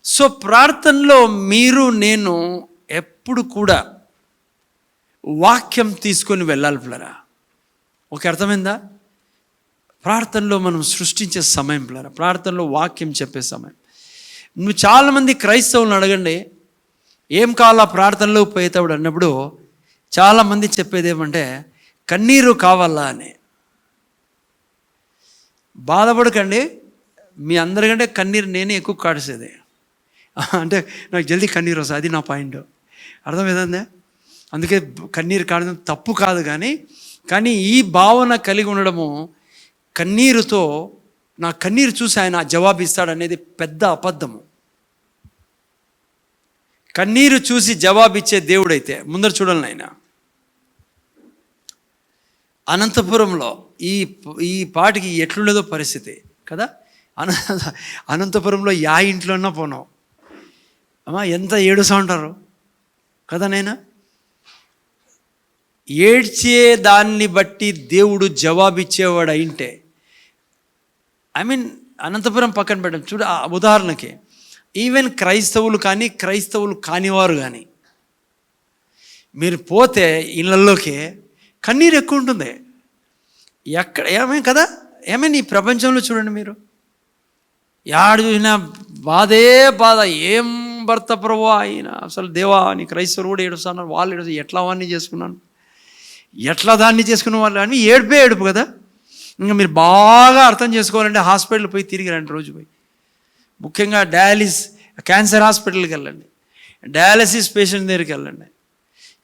సో ప్రార్థనలో మీరు నేను ఎప్పుడు కూడా వాక్యం తీసుకొని వెళ్ళాలి పిల్లరా. అర్థమైందా? ప్రార్థనలో మనం సృష్టించే సమయం పిల్లరా. ప్రార్థనలో వాక్యం చెప్పే సమయం. నువ్వు చాలామంది క్రైస్తవులను అడగండి ఏం కావాలా ప్రార్థనలో పోయేతాడు అన్నప్పుడు చాలామంది చెప్పేది ఏమంటే కన్నీరు కావాలా అని. బాధపడకండి, మీ అందరికంటే కన్నీరు నేనే ఎక్కువ కాడిసేది. అంటే నాకు జల్దీ కన్నీరు వస్తుంది. అది నా పాయింట్. అర్థమవుతుందా? అందుకే కన్నీరు కాడడం తప్పు కాదు, కానీ ఈ భావన కలిగి ఉండడము, కన్నీరుతో నా కన్నీరు చూసి ఆయన జవాబిస్తాడు అనేది పెద్ద అబద్ధము. కన్నీరు చూసి జవాబిచ్చే దేవుడైతే ముందర చూడాలి ఆయన. అనంతపురంలో ఈ పాటికి ఎట్లుండేదో పరిస్థితి కదా. అనంతపురంలో ఇంట్లోన్నా పోనావు అమ్మా, ఎంత ఏడుస్తూ ఉంటారు కదా. నైనా ఏడ్చే దాన్ని బట్టి దేవుడు జవాబిచ్చేవాడు అయింటే, అనంతపురం పక్కన పెట్టడం చూడ. ఉదాహరణకి ఈవెన్ క్రైస్తవులు కానీ క్రైస్తవులు కానివారు కానీ మీరు పోతే ఇళ్ళల్లోకి కన్నీరు ఎక్కువ ఉంటుంది. ఎక్కడ కదా. ఈ ప్రపంచంలో చూడండి మీరు, యాడు చూసినా బాధే బాధ. ఏం భర్త ప్రభు ఆయన, అసలు దేవా నీ క్రైస్తవులు కూడా ఏడుస్తున్నారు, వాళ్ళు ఏడుస్తారు, ఎట్లా అవన్నీ చేసుకున్నాను, ఎట్లా దాన్ని చేసుకున్న వాళ్ళు అని ఏడుపు కదా. ఇంకా మీరు బాగా అర్థం చేసుకోవాలంటే హాస్పిటల్ పోయి తిరిగి రండి. రోజు పోయి ముఖ్యంగా క్యాన్సర్ హాస్పిటల్కి వెళ్ళండి, డయాలసిస్ పేషెంట్ దగ్గరికి వెళ్ళండి.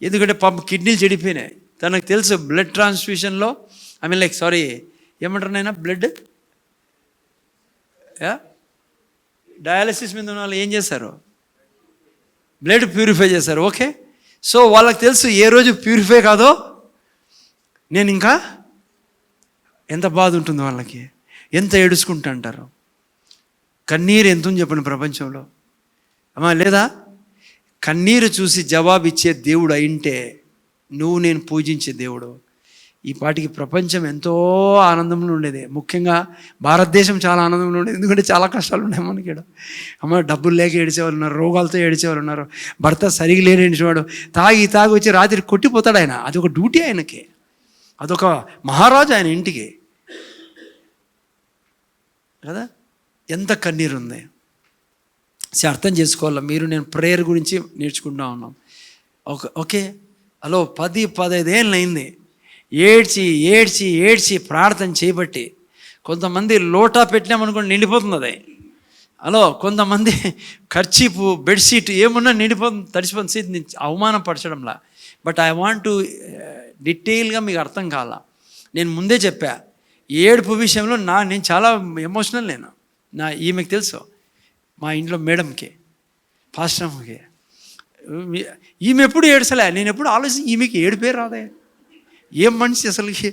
ఎందుకంటే కిడ్నీలు చెడిపోయినాయి. తనకు తెలుసు బ్లడ్ ట్రాన్స్ఫ్యూషన్లో ఏమంటారు నైనా బ్లడ్ డయాలసిస్ మీద ఉన్న వాళ్ళు ఏం చేస్తారు? బ్లడ్ ప్యూరిఫై చేస్తారు. సో వాళ్ళకి తెలుసు ఏ రోజు ప్యూరిఫై కాదో నేను ఇంకా ఎంత బాధ ఉంటుందో వాళ్ళకి, ఎంత ఏడుచుకుంటా అంటారు. కన్నీరు ఎంత ఉంది చెప్పండి ప్రపంచంలో అమ్మా, లేదా? కన్నీరు చూసి జవాబిచ్చే దేవుడు అయింటే నువ్వు నేను పూజించే దేవుడు ఈ పాటికి ప్రపంచం ఎంతో ఆనందంలో ఉండేది. ముఖ్యంగా భారతదేశం చాలా ఆనందంలో ఉండేది. ఎందుకంటే చాలా కష్టాలు ఉన్నాయి మనకి. అమ్మ డబ్బులు లేక ఏడిచేవాళ్ళు ఉన్నారు, రోగాలతో ఏడిచేవాళ్ళు ఉన్నారు, భర్త సరిగి లేనివాడు తాగి వచ్చి రాత్రి కొట్టిపోతాడు ఆయన. అదొక డ్యూటీ ఆయనకి, అదొక మహారాజు ఆయన ఇంటికి కదా. ఎంత కన్నీరు ఉంది. అర్థం చేసుకోవాలి. మీరు నేను ప్రేయర్ గురించి నేర్చుకుంటా ఉన్నాం. ఓకే, హలో 10-15 ఏళ్ళు అయింది ఏడ్చి ఏడ్చి ఏడ్చి ప్రార్థన చేయబట్టి. కొంతమంది లోటా పెట్టినామనుకోండి నిండిపోతుంది అది. హలో, కొంతమంది ఖర్చీపు బెడ్షీట్ ఏమున్నా నిండిపోతుంది, తడిసిపోతుంది. సీట్ అవమానపరచడంలా. బట్ ఐ వాంట్ టు డీటెయిల్గా మీకు అర్థం కాల. నేను ముందే చెప్పా, ఏడుపు విషయంలో నేను చాలా ఎమోషనల్. ఈమెకు తెలుసు, మా ఇంట్లో మేడంకి, పాస్టర్కి. ఈమె ఎప్పుడు ఏడ్చలే. నేను ఎప్పుడు ఆలోచించి ఈమెకి ఏడుపే రాదే, ఏం మనిషి అసలుకి.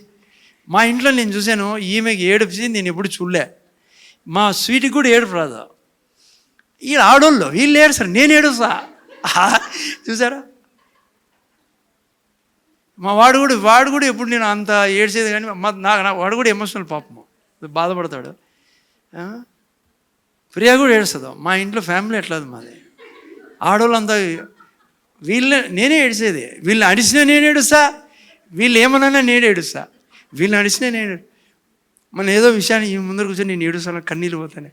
మా ఇంట్లో నేను చూశాను, ఈమెకి ఏడుపు నేను ఎప్పుడు చూడలే. మా స్వీట్కి కూడా ఏడుపు రాదు. వీళ్ళు ఆడోళ్ళు, వీళ్ళు ఏడుస్తారు, నేను ఏడుస్తా. చూసారా, మా వాడు కూడా ఎప్పుడు నేను అంత ఏడ్చేది కానీ వాడు కూడా ఎమోషనల్, పాపము బాధపడతాడు. ప్రియా కూడా ఏడుస్తుంది. మా ఇంట్లో ఫ్యామిలీ ఎట్లేదు మాది. ఆడవాళ్ళంతా నేనే ఏడ్చేది. వీళ్ళని అడిచినా నేను ఏడుస్తా, వీళ్ళు ఏమన్నా నేను ఏడుస్తా. వీళ్ళని అడిచినా నేను మన ఏదో విషయాన్ని ఈ ముందర కూర్చొని నేను ఏడుస్తాను, కన్నీళ్ళు పోతానే.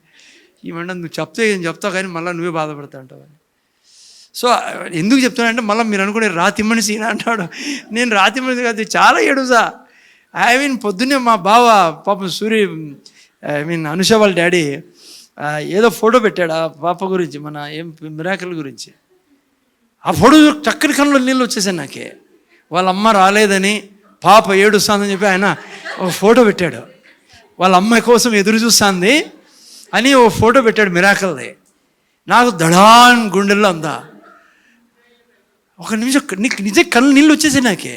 ఏమన్నా నువ్వు చెప్తావు కానీ మళ్ళీ నువ్వే బాధపడతా అంటావు అని. సో ఎందుకు చెప్తానంటే మళ్ళీ మీరు అనుకునే రాతి మనిషి అంటాడు. నేను రాతి మనిషి కాదు, చాలా ఏడుసా. పొద్దున్నే మా బావ పాపం అనుష వాళ్ళ డాడీ ఏదో ఫోటో పెట్టాడు ఆ పాప గురించి, మన మిరాకిల్ గురించి. ఆ ఫోటో చక్కని కళ్ళలో నీళ్ళు వచ్చేసాయి నాకే. వాళ్ళ అమ్మ రాలేదని పాప ఏడుస్తుందని చెప్పి ఆయన ఒక ఫోటో పెట్టాడు. వాళ్ళ అమ్మాయి కోసం ఎదురు చూస్తుంది అని ఓ ఫోటో పెట్టాడు మిరాకిల్ది. నాకు దడాన్ గుండెల్లో అంతా ఒక నిమిషం నిజం కళ్ళు నీళ్ళు వచ్చేసాయి నాకే.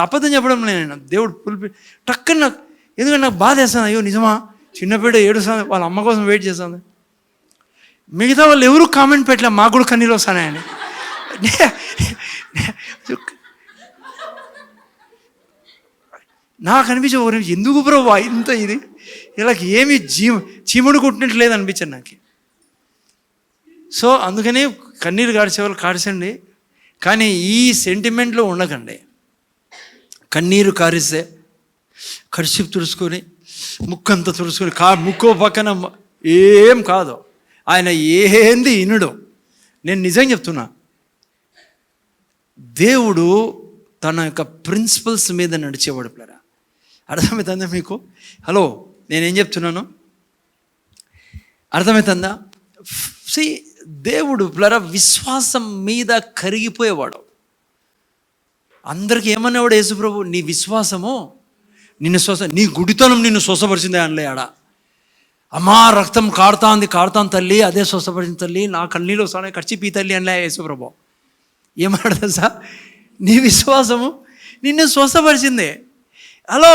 అబద్ధం చెప్పడం నేను, దేవుడు పులిపి టక్కన నాకు. ఎందుకంటే నాకు బాధ వేస్తాను, అయ్యో నిజమా చిన్నపిల్ల ఏడుస్తుంది, వాళ్ళ అమ్మ కోసం వెయిట్ చేస్తుంది. మిగతా వాళ్ళు ఎవరు కామెంట్ పెట్టలే, మాకు కూడా కన్నీళ్ళు వస్తాయని. నాకు అనిపించే ఎందుకు బ్రో ఇంత ఇది, ఇలాగ ఏమి చీముడు కుట్టినట్లేదు అనిపించాను నాకు. సో అందుకని కన్నీరు కాడిసే వాళ్ళు కాడిసండి, కానీ ఈ సెంటిమెంట్లో ఉండకండి. కన్నీరు కారిస్తే కర్చీఫ్ తుడుచుకొని ముక్కంతా తుడుచుకొని ముక్కో పక్కన ఏం కాదు. ఆయన ఏంది ఇనుడు. నేను నిజంగా చెప్తున్నా, దేవుడు తన యొక్క ప్రిన్సిపల్స్ మీద నడిచేవాడు. పిల్లరా, అర్థమవుతుందా మీకు? హలో, నేనేం చెప్తున్నాను అర్థమవుతుందా? దేవుడు పిల్లరా విశ్వాసం మీద కరిగిపోయేవాడు. అందరికీ ఏమనేవాడు యేసుప్రభు, నీ విశ్వాసము నిన్ను నీ గుడితనం నిన్ను స్వస్థపరిచిందే అనలే. ఆడ అమ్మా రక్తం కాడుతాను తల్లి, అదే స్వస్థపరిచిన తల్లి, నా కన్నీళ్ళు వస్తానే ఖర్చు తల్లి అనలే యేసుప్రభు. ఏమన్నాడు తెలుసా? నీ విశ్వాసము నిన్ను స్వస్థపరిచిందే. హలో,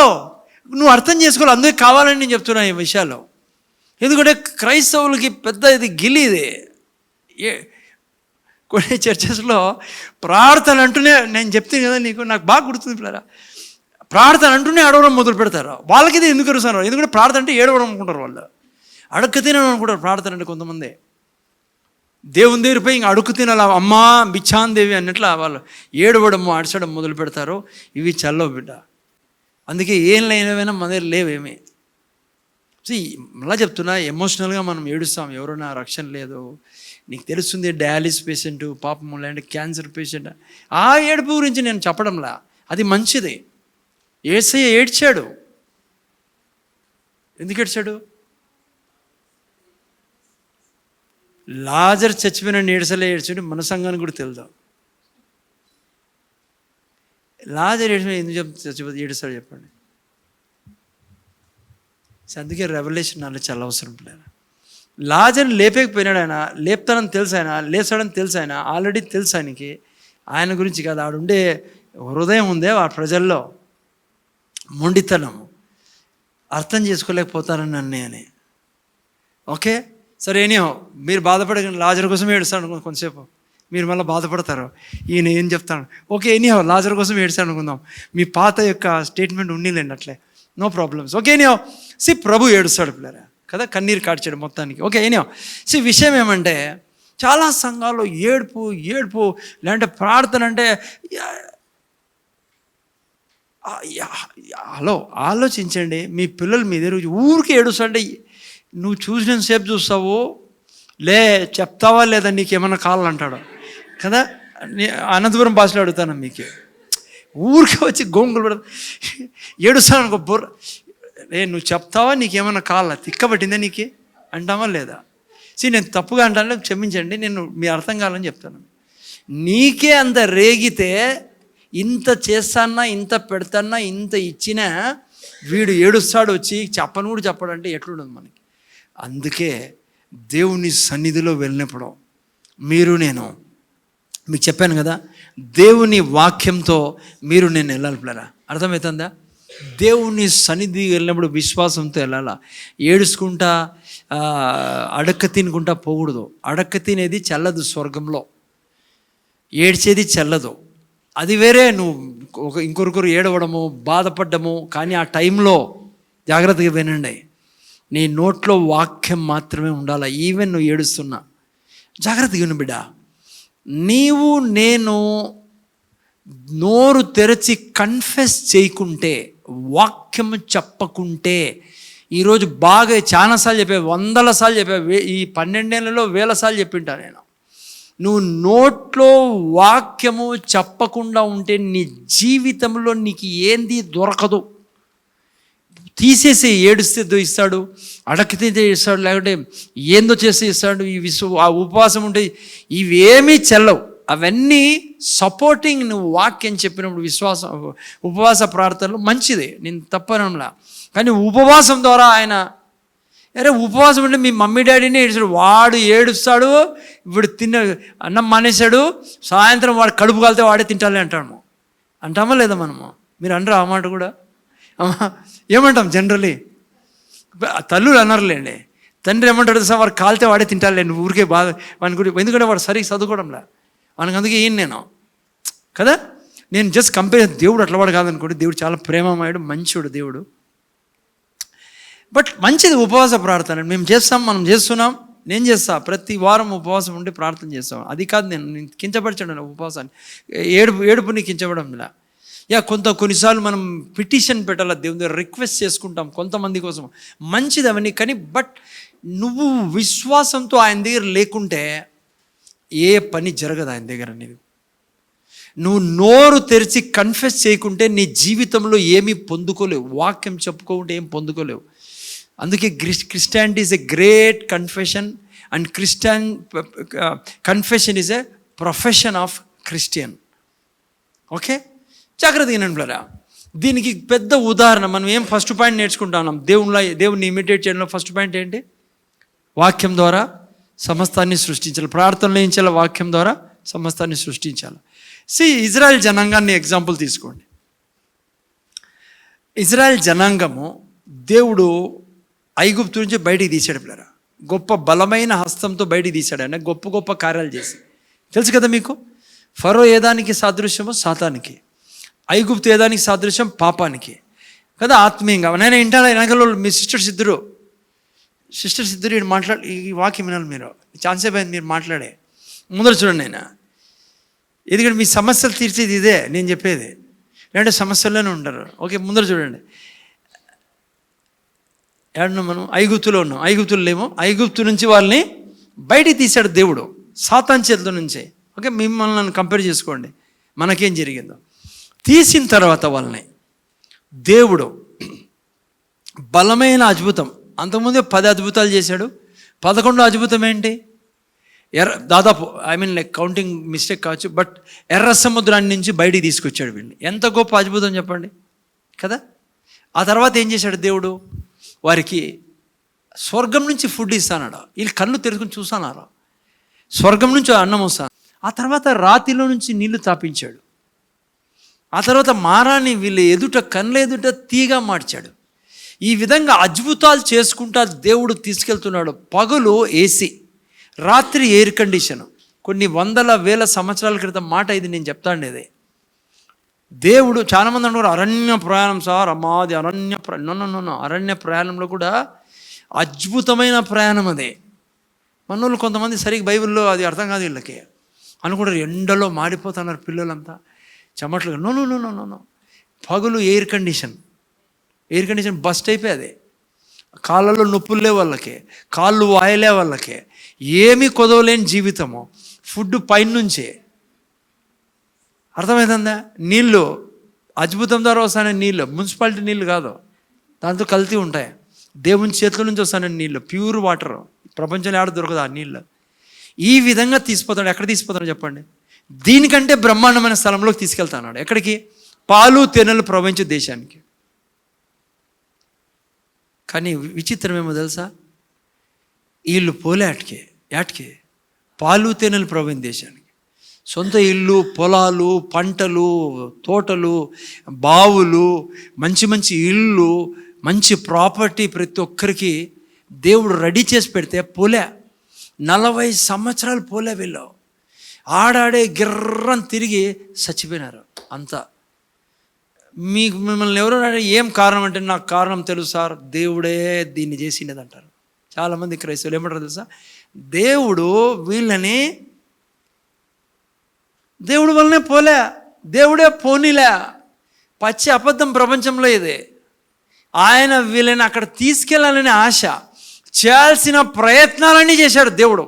నువ్వు అర్థం చేసుకోవాలి. అందుకే కావాలని నేను చెప్తున్నా ఈ విషయాలు. ఎందుకంటే క్రైస్తవులకి పెద్ద ఇది గిలిది. కొన్ని చర్చెస్లో ప్రార్థన అంటూనే, నేను చెప్తాను కదా నీకు, నాకు బాగా గుర్తుంది పిల్లరా, ప్రార్థన అంటూనే అడవడం మొదలు పెడతారు. వాళ్ళకి ఇది ఎందుకు అరుస్తున్నారు? ఎందుకంటే ప్రార్థన అంటే ఏడవడం అనుకుంటారు వాళ్ళు, అడుక్కు తినడం అనుకుంటారు. ప్రార్థన అంటే కొంతమంది దేవుని దగ్గరపై ఇంక అడుక్కు తినాలి, అమ్మా బిచ్చాందేవి అన్నట్లు వాళ్ళు ఏడవడము అడచడం మొదలు పెడతారు. ఇవి చల్లవు బిడ్డ. అందుకే ఏం లేనివైనా మన దగ్గర లేవేమి. మళ్ళా చెప్తున్నా, ఎమోషనల్గా మనం ఏడుస్తాం. ఎవరైనా రక్షణ లేదు, నీకు తెలుస్తుంది డయాలిసిస్ పేషెంట్, పాపం లేదంటే క్యాన్సర్ పేషెంట్, ఆ ఏడుపు గురించి నేను చెప్పడంలా, అది మంచిది. యేసయ్య ఏడ్చాడు. ఎందుకు ఏడ్చాడు? లాజర్ చచ్చిపోయిన ఏడ్చలే ఏడ్చాడు. మన సంఘానికి కూడా తెలుదా లాజర్ ఏడ్చిన ఎందుకు చచ్చిపోతే ఏడుస్తాడు చెప్పండి. అందుకే రెవల్యూషన్ నాలెడ్జ్ చాలా అవసరం లేదు. లాజర్ని లేపేకపోయినాడు ఆయన, లేపుతాడని తెలుసు, ఆయన లేస్తాడని తెలుసు, ఆయన ఆల్రెడీ తెలుసు ఆయనకి. ఆయన గురించి కాదు, ఆడుండే హృదయం ఉందే ఆ ప్రజల్లో, మొండితనం, అర్థం చేసుకోలేకపోతారని అన్నయ్యని. ఓకే సరే, ఎనీహో మీరు బాధపడకండి, లాజర్ కోసం ఏడుస్తాడు కొంతసేపు. మీరు మళ్ళీ బాధపడతారు, ఈయన ఏం చెప్తాను. ఓకే, ఎనీహౌ లాజర్ కోసం ఏడ్చాను అనుకుందాం, మీ పాత యొక్క స్టేట్మెంట్ ఉండిలేండి అట్లే, నో ప్రాబ్లమ్స్. ఓకే, ఎనీహౌ ప్రభు ఏడుస్తాడు పిల్లరా కదా, కన్నీరు కార్చాడు మొత్తానికి. ఓకే, ఎనీహౌ విషయం ఏమంటే చాలా సంఘాల్లో ఏడుపు లేదంటే ప్రార్థన అంటే హలో ఆలోచించండి. మీ పిల్లలు మీ దగ్గర ఊరికి ఏడుస్తుంటే నువ్వు చూసిన సేపు చూస్తావు, చెప్తావా లేదా నీకేమన్నా కావాలంటాడు కదా. అనంతపురం భాషలో అడుగుతాను, మీకు ఊరికే వచ్చి గోంగులు పెడ ఏడుస్తాను అనుకో, బుర్ర నువ్వు చెప్తావా నీకేమన్నా కావాలా, తిక్కబట్టిందా నీకే అంటావా లేదా. నేను తప్పుగా అంటాను, క్షమించండి, నేను మీ అర్థం కావాలని చెప్తాను. నీకే అంత రేగితే ఇంత చేస్తానా, ఇంత పెడతానా, ఇంత ఇచ్చినా వీడు ఏడుస్తాడు వచ్చి చెప్పను కూడా చెప్పడంటే ఎట్లుండదు మనకి. అందుకే దేవుని సన్నిధిలో వెళ్ళినప్పుడు నేను మీకు చెప్పాను కదా, దేవుని వాక్యంతో నేను వెళ్ళాలి పిల్లరా. అర్థమవుతుందా? దేవుని సన్నిధి వెళ్ళినప్పుడు విశ్వాసంతో వెళ్ళాలా. ఏడుచుకుంటా అడక్క తినుకుంటా పోకూడదు. అడక్క తినేది చల్లదు, స్వర్గంలో ఏడ్చేది చల్లదు, అది వేరే. నువ్వు ఇంకొకరు ఏడవడము, బాధపడ్డము, కానీ ఆ టైంలో జాగ్రత్తగా వినండి, నీ నోట్లో వాక్యం మాత్రమే ఉండాలి. ఈవెన్ నువ్వు ఏడుస్తున్నా జాగ్రత్తగా విను బిడ్డ. నేను నోరు తెరచి కన్ఫెస్ చేయకుంటే, వాక్యము చెప్పకుంటే, ఈరోజు బాగా చాలాసార్లు చెప్పా, 100 సార్లు చెప్పా, ఈ 12 ఏళ్లలో 1000 సార్లు చెప్పింటా నేను. నువ్వు నోట్లో వాక్యము చెప్పకుండా ఉంటే నీ జీవితంలో నీకు ఏంది దొరకదు. తీసేసి ఏడుస్తే ఇస్తాడు, అడకితే ఇస్తాడు, లేకుంటే ఏందో చేస్తే ఇస్తాడు. ఆ ఉపవాసం ఉంటే ఇవేమీ చెల్లవు. అవన్నీ సపోర్టింగ్. నువ్వు వాక్యం చెప్పినప్పుడు ఉపవాస ప్రార్థనలు మంచిదే, నేను తప్పనంలా. కానీ ఉపవాసం ద్వారా ఆయన ఉపవాసం అంటే మీ మమ్మీ డాడీనే ఏడుస్తాడు, వాడు ఏడుస్తాడు, ఇప్పుడు అన్నం మానేశాడు, సాయంత్రం వాడు కడుపు కాలితే వాడే తింటాలి అంటామా లేదా మనము? మీరు అనరా ఆ మాట కూడా? ఏమంటాం జనరలీ? తల్లులు అనర్లేండి, తండ్రి ఏమంటాడు, సార్ వాడు కాలితే వాడే తింటాలే, నువ్వు ఊరికే బాధ వాని గురించి, ఎందుకంటే వాడు సరిగ్గా చదువుకోవడంలే మనకు. అందుకే నేను కదా, నేను జస్ట్ కంపేర్. దేవుడు అట్లా కాదనుకోండి, దేవుడు చాలా ప్రేమమయుడు, మంచివాడు దేవుడు. బట్ మంచిది ఉపవాస ప్రార్థన మనం చేస్తున్నాం. నేను చేస్తా, ప్రతి వారం ఉపవాసం ఉండి ప్రార్థన చేస్తాం. అది కాదు, నేను కించపరచండి ఉపవాసాన్ని, ఏడుపుని కించపడంలా. కొన్నిసార్లు మనం పిటిషన్ పెట్టాలి, దేవుని దగ్గర రిక్వెస్ట్ చేసుకుంటాం కొంతమంది కోసం, మంచిది అవన్నీ. కానీ బట్ నువ్వు విశ్వాసంతో ఆయన దగ్గర లేకుంటే ఏ పని జరగదు ఆయన దగ్గర. నువ్వు నోరు తెరిచి కన్ఫెస్ చేయకుంటే నీ జీవితంలో ఏమీ పొందుకోలేవు. వాక్యం చెప్పుకోకుంటే ఏం పొందుకోలేవు. అందుకే Christianity is a great confession, and confession is a profession of Christian. Okay, జాగ్రత్తగా వినండి. దీనికి పెద్ద ఉదాహరణ మనం ఫస్ట్ పాయింట్ నేర్చుకుంటున్నాం. దేవుణ్ణి ఇమిటేట్ చేయడంలో ఫస్ట్ పాయింట్ ఏంటి? వాక్యం ద్వారా సమస్తాన్ని సృష్టించాలి. ప్రార్థనలో ఏం చేయాలి? వాక్యం ద్వారా సమస్తాన్ని సృష్టించాలి. ఇజ్రాయెల్ జనాంగాన్ని ఎగ్జాంపుల్ తీసుకోండి. ఇజ్రాయెల్ జనాంగము దేవుడు ఐగుప్తు నుంచి బయటికి తీశాడు పిల్లరా. గొప్ప బలమైన హస్తంతో బయటికి తీశాడు ఆయన, గొప్ప గొప్ప కార్యాలు చేసి. తెలుసు కదా మీకు, ఫరో ఏదానికి సాదృశ్యమో సాతానికి, ఐగుప్తు ఏదానికి సాదృశ్యం పాపానికి కదా. ఆత్మీయంగా నేను ఇంటాను. వెనకలో మీ సిస్టర్స్ ఇద్దరు ఈ వాక్యం వినాలి మీరు. ఛాన్సేపు అయింది మీరు మాట్లాడే ముందర చూడండి. ఆయన ఎందుకంటే మీ సమస్యలు తీర్చేది ఇదే నేను చెప్పేది, లేదంటే సమస్యల్లోనే ఉంటారు. ఓకే, ముందర చూడండి. ఏడున్నాం మనం? ఐగుప్తులో ఉన్నాం. ఐగుప్తులు లేమో, ఐగుప్తు నుంచి వాళ్ళని బయటికి తీశాడు దేవుడు, సాతాన్ చేతుల నుంచే. ఓకే, మిమ్మల్ని కంపేర్ చేసుకోండి మనకేం జరిగిందో. తీసిన తర్వాత వాళ్ళని దేవుడు బలమైన అద్భుతం, అంతకుముందే 10 అద్భుతాలు చేశాడు. 11వ అద్భుతం ఏంటి? దాదాపు కౌంటింగ్ మిస్టేక్ కావచ్చు, బట్ ఎర్ర సముద్రాన్ని నుంచి బయటికి తీసుకొచ్చాడు వీళ్ళని. ఎంత గొప్ప అద్భుతం చెప్పండి కదా. ఆ తర్వాత ఏం చేశాడు దేవుడు? వారికి స్వర్గం నుంచి ఫుడ్ ఇస్తానాడు. వీళ్ళు కళ్ళు తెరుచుకుని చూస్తానారా, స్వర్గం నుంచి అన్నం వస్తాను. ఆ తర్వాత రాతిలో నుంచి నీళ్లు తాపించాడు. ఆ తర్వాత మారాన్ని వీళ్ళ ఎదుట, కళ్ళ ఎదుట తీగా మార్చాడు. ఈ విధంగా అద్భుతాలు చేసుకుంటా దేవుడు తీసుకెళ్తున్నాడు. పగలు ఏసీ, రాత్రి ఎయిర్ కండిషను. కొన్ని వందల వేల సంవత్సరాల క్రితం మాట ఇది, నేను చెప్తాండి ఇది. దేవుడు చాలామంది అంటారు అరణ్య ప్రయాణం సార్, అమ్మాది అరణ్య నో అరణ్య ప్రయాణంలో కూడా అద్భుతమైన ప్రయాణం అదే. మనోళ్ళు కొంతమంది సరిగ్గా బైబిల్లో అది అర్థం కాదు వీళ్ళకి, అనుకుంటారు ఎండలో మాడిపోతున్నారు పిల్లలంతా చెమట్లు. No no no no no పగులు ఎయిర్ కండిషన్ బస్ట్ అయిపోయి అదే. కాళ్ళలో నొప్పులు లేవు వాళ్ళకి, కాళ్ళు వాయలే వాళ్ళకి, ఏమీ కొదవలేని జీవితము. ఫుడ్ పైనుంచే, అర్థమవుతుందా? నీళ్ళు అద్భుతం ద్వారా వస్తానే నీళ్ళు, మున్సిపాలిటీ నీళ్ళు కాదు, దాంతో కల్తీ ఉంటాయి. దేవుని చేతుల నుంచి వస్తానే నీళ్ళు, ప్యూర్ వాటర్, ప్రపంచంలో ఆడ దొరకదు ఆ నీళ్ళు. ఈ విధంగా తీసిపోతాడు. ఎక్కడ తీసిపోతాడు చెప్పండి? దీనికంటే బ్రహ్మాండమైన స్థలంలోకి తీసుకెళ్తాడు. ఎక్కడికి? పాలు తేనెలు ప్రవహించే దేశానికి. కానీ విచిత్రం ఏమో తెలుసా? వీళ్ళు పోలే యాటికి పాలు తేనెలు ప్రవహించే దేశానికి. సొంత ఇల్లు, పొలాలు, పంటలు, తోటలు, బావులు, మంచి మంచి ఇల్లు, మంచి ప్రాపర్టీ ప్రతి ఒక్కరికి దేవుడు రెడీ చేసి పెడితే పోలే. 40 సంవత్సరాలు పోలే. వీళ్ళు ఆడాడే గిర్రని తిరిగి చచ్చిపోయినారు అంతా. మిమ్మల్ని ఎవరో ఏం కారణం అంటే, నాకు కారణం తెలుసు సార్, దేవుడే దీన్ని చేసిండేది అంటారు. చాలామంది క్రైస్తవులు ఏమంటారు తెలుసా? దేవుడు వీళ్ళని, దేవుడు వల్లనే పోలే, దేవుడే పోనీలే. పచ్చి అబద్ధం ప్రపంచంలో ఇది. ఆయన వీళ్ళని అక్కడ తీసుకెళ్ళాలనే ఆశ, చేయాల్సిన ప్రయత్నాలన్నీ చేశాడు దేవుడు.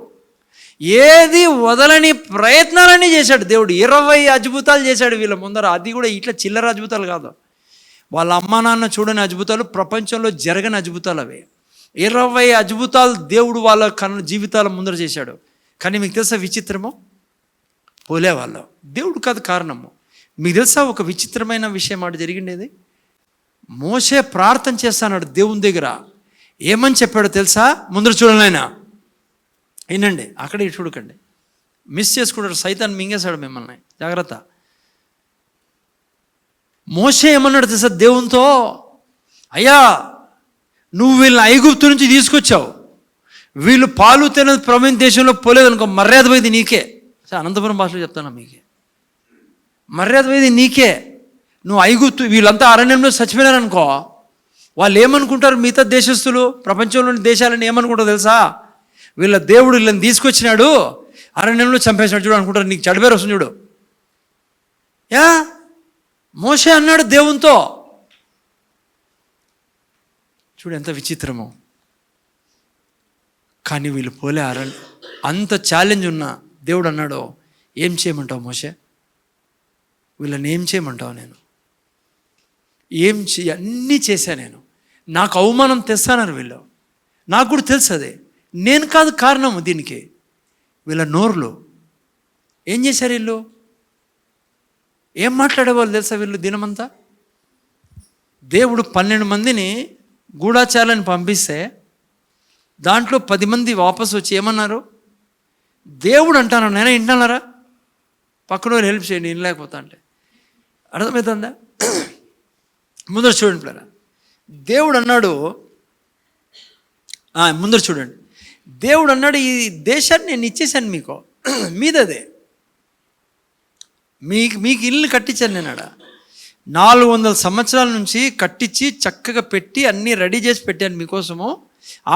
ఏది వదలని ప్రయత్నాలన్నీ చేశాడు దేవుడు. 20 అద్భుతాలు చేశాడు వీళ్ళ ముందర. అది కూడా ఇట్లా చిల్లర అద్భుతాలు కాదు, వాళ్ళ అమ్మా నాన్న చూడని అద్భుతాలు, ప్రపంచంలో జరగని అద్భుతాలు అవి. 20 అద్భుతాలు దేవుడు వాళ్ళ జీవితాల ముందర చేశాడు. కానీ మీకు తెలుసా విచిత్రము? పోలే వాళ్ళు. దేవుడు కాదు కారణము. మీకు తెలుసా ఒక విచిత్రమైన విషయం మాట జరిగిండేది? మోషే ప్రార్థన చేస్తాడు దేవుని దగ్గర. ఏమని చెప్పాడో తెలుసా? ముందర చూడండి, ఆయన వినండి, అక్కడ ఇటు చూడకండి, మిస్ చేసుకుంటాడు, సైతాన్ మింగేశాడు మిమ్మల్ని, జాగ్రత్త. మోషే ఏమన్నాడు తెలుసా దేవునితో? అయ్యా, నువ్వు వీళ్ళని ఐగుప్తు నుంచి తీసుకొచ్చావు, వీళ్ళు పాలు తేనెలు ప్రవీణ్ దేశంలో పోలేదు అనుకో, మర్యాద పోయింది నీకే. అనంతపురం భాషలో చెప్తాను మీకే, మర్యాద పోయింది నీకే. నువ్వు ఐగుప్తు, వీళ్ళంతా అరణ్యంలో చచ్చిపోయినారనుకో, వాళ్ళు ఏమనుకుంటారు? మిగతా దేశస్తులు, ప్రపంచంలోని దేశాలని ఏమనుకుంటారు తెలుసా? వీళ్ళ దేవుడు వీళ్ళని తీసుకొచ్చినాడు, అరణ్యంలో చంపేసినాడు చూడు అనుకుంటారు. నీకు చెడ్డపేరు వస్తుంది చూడు. మోషే అన్నాడు దేవునితో. చూడు ఎంత విచిత్రమో. కానీ వీళ్ళు పోలే. అంత ఛాలెంజ్ ఉన్నా దేవుడు అన్నాడు, ఏం చేయమంటావు మోషే? వీళ్ళని ఏం చేయమంటావు? నేను అన్నీ చేశా, నేను, నాకు అవమానం తెస్తానన్నారు వీళ్ళు. నాకు కూడా తెలుసు అదే, నేను కాదు కారణము దీనికి. వీళ్ళ నోర్లు ఏం చేశారు? వీళ్ళు ఏం మాట్లాడేవాళ్ళు తెలుసా? వీళ్ళు దినమంతా దేవుడు 12 మందిని గూఢచారులను పంపిస్తే దాంట్లో 10 మంది వాపసు వచ్చి ఏమన్నారు? దేవుడు అంటాను, నేనే వింటున్నారా? పక్కన హెల్ప్ చేయండి, వినలేకపోతా అంటే. అర్థమవుతుందా? ముందర చూడండి పిల్లరా, దేవుడు అన్నాడు, ముందర చూడండి, దేవుడు అన్నాడు, ఈ దేశాన్ని నేను ఇచ్చేసాను మీకు, మీదదే, మీకు ఇల్లు కట్టించాను నేను. 400 సంవత్సరాల నుంచి కట్టించి చక్కగా పెట్టి అన్నీ రెడీ చేసి పెట్టాను మీకోసము.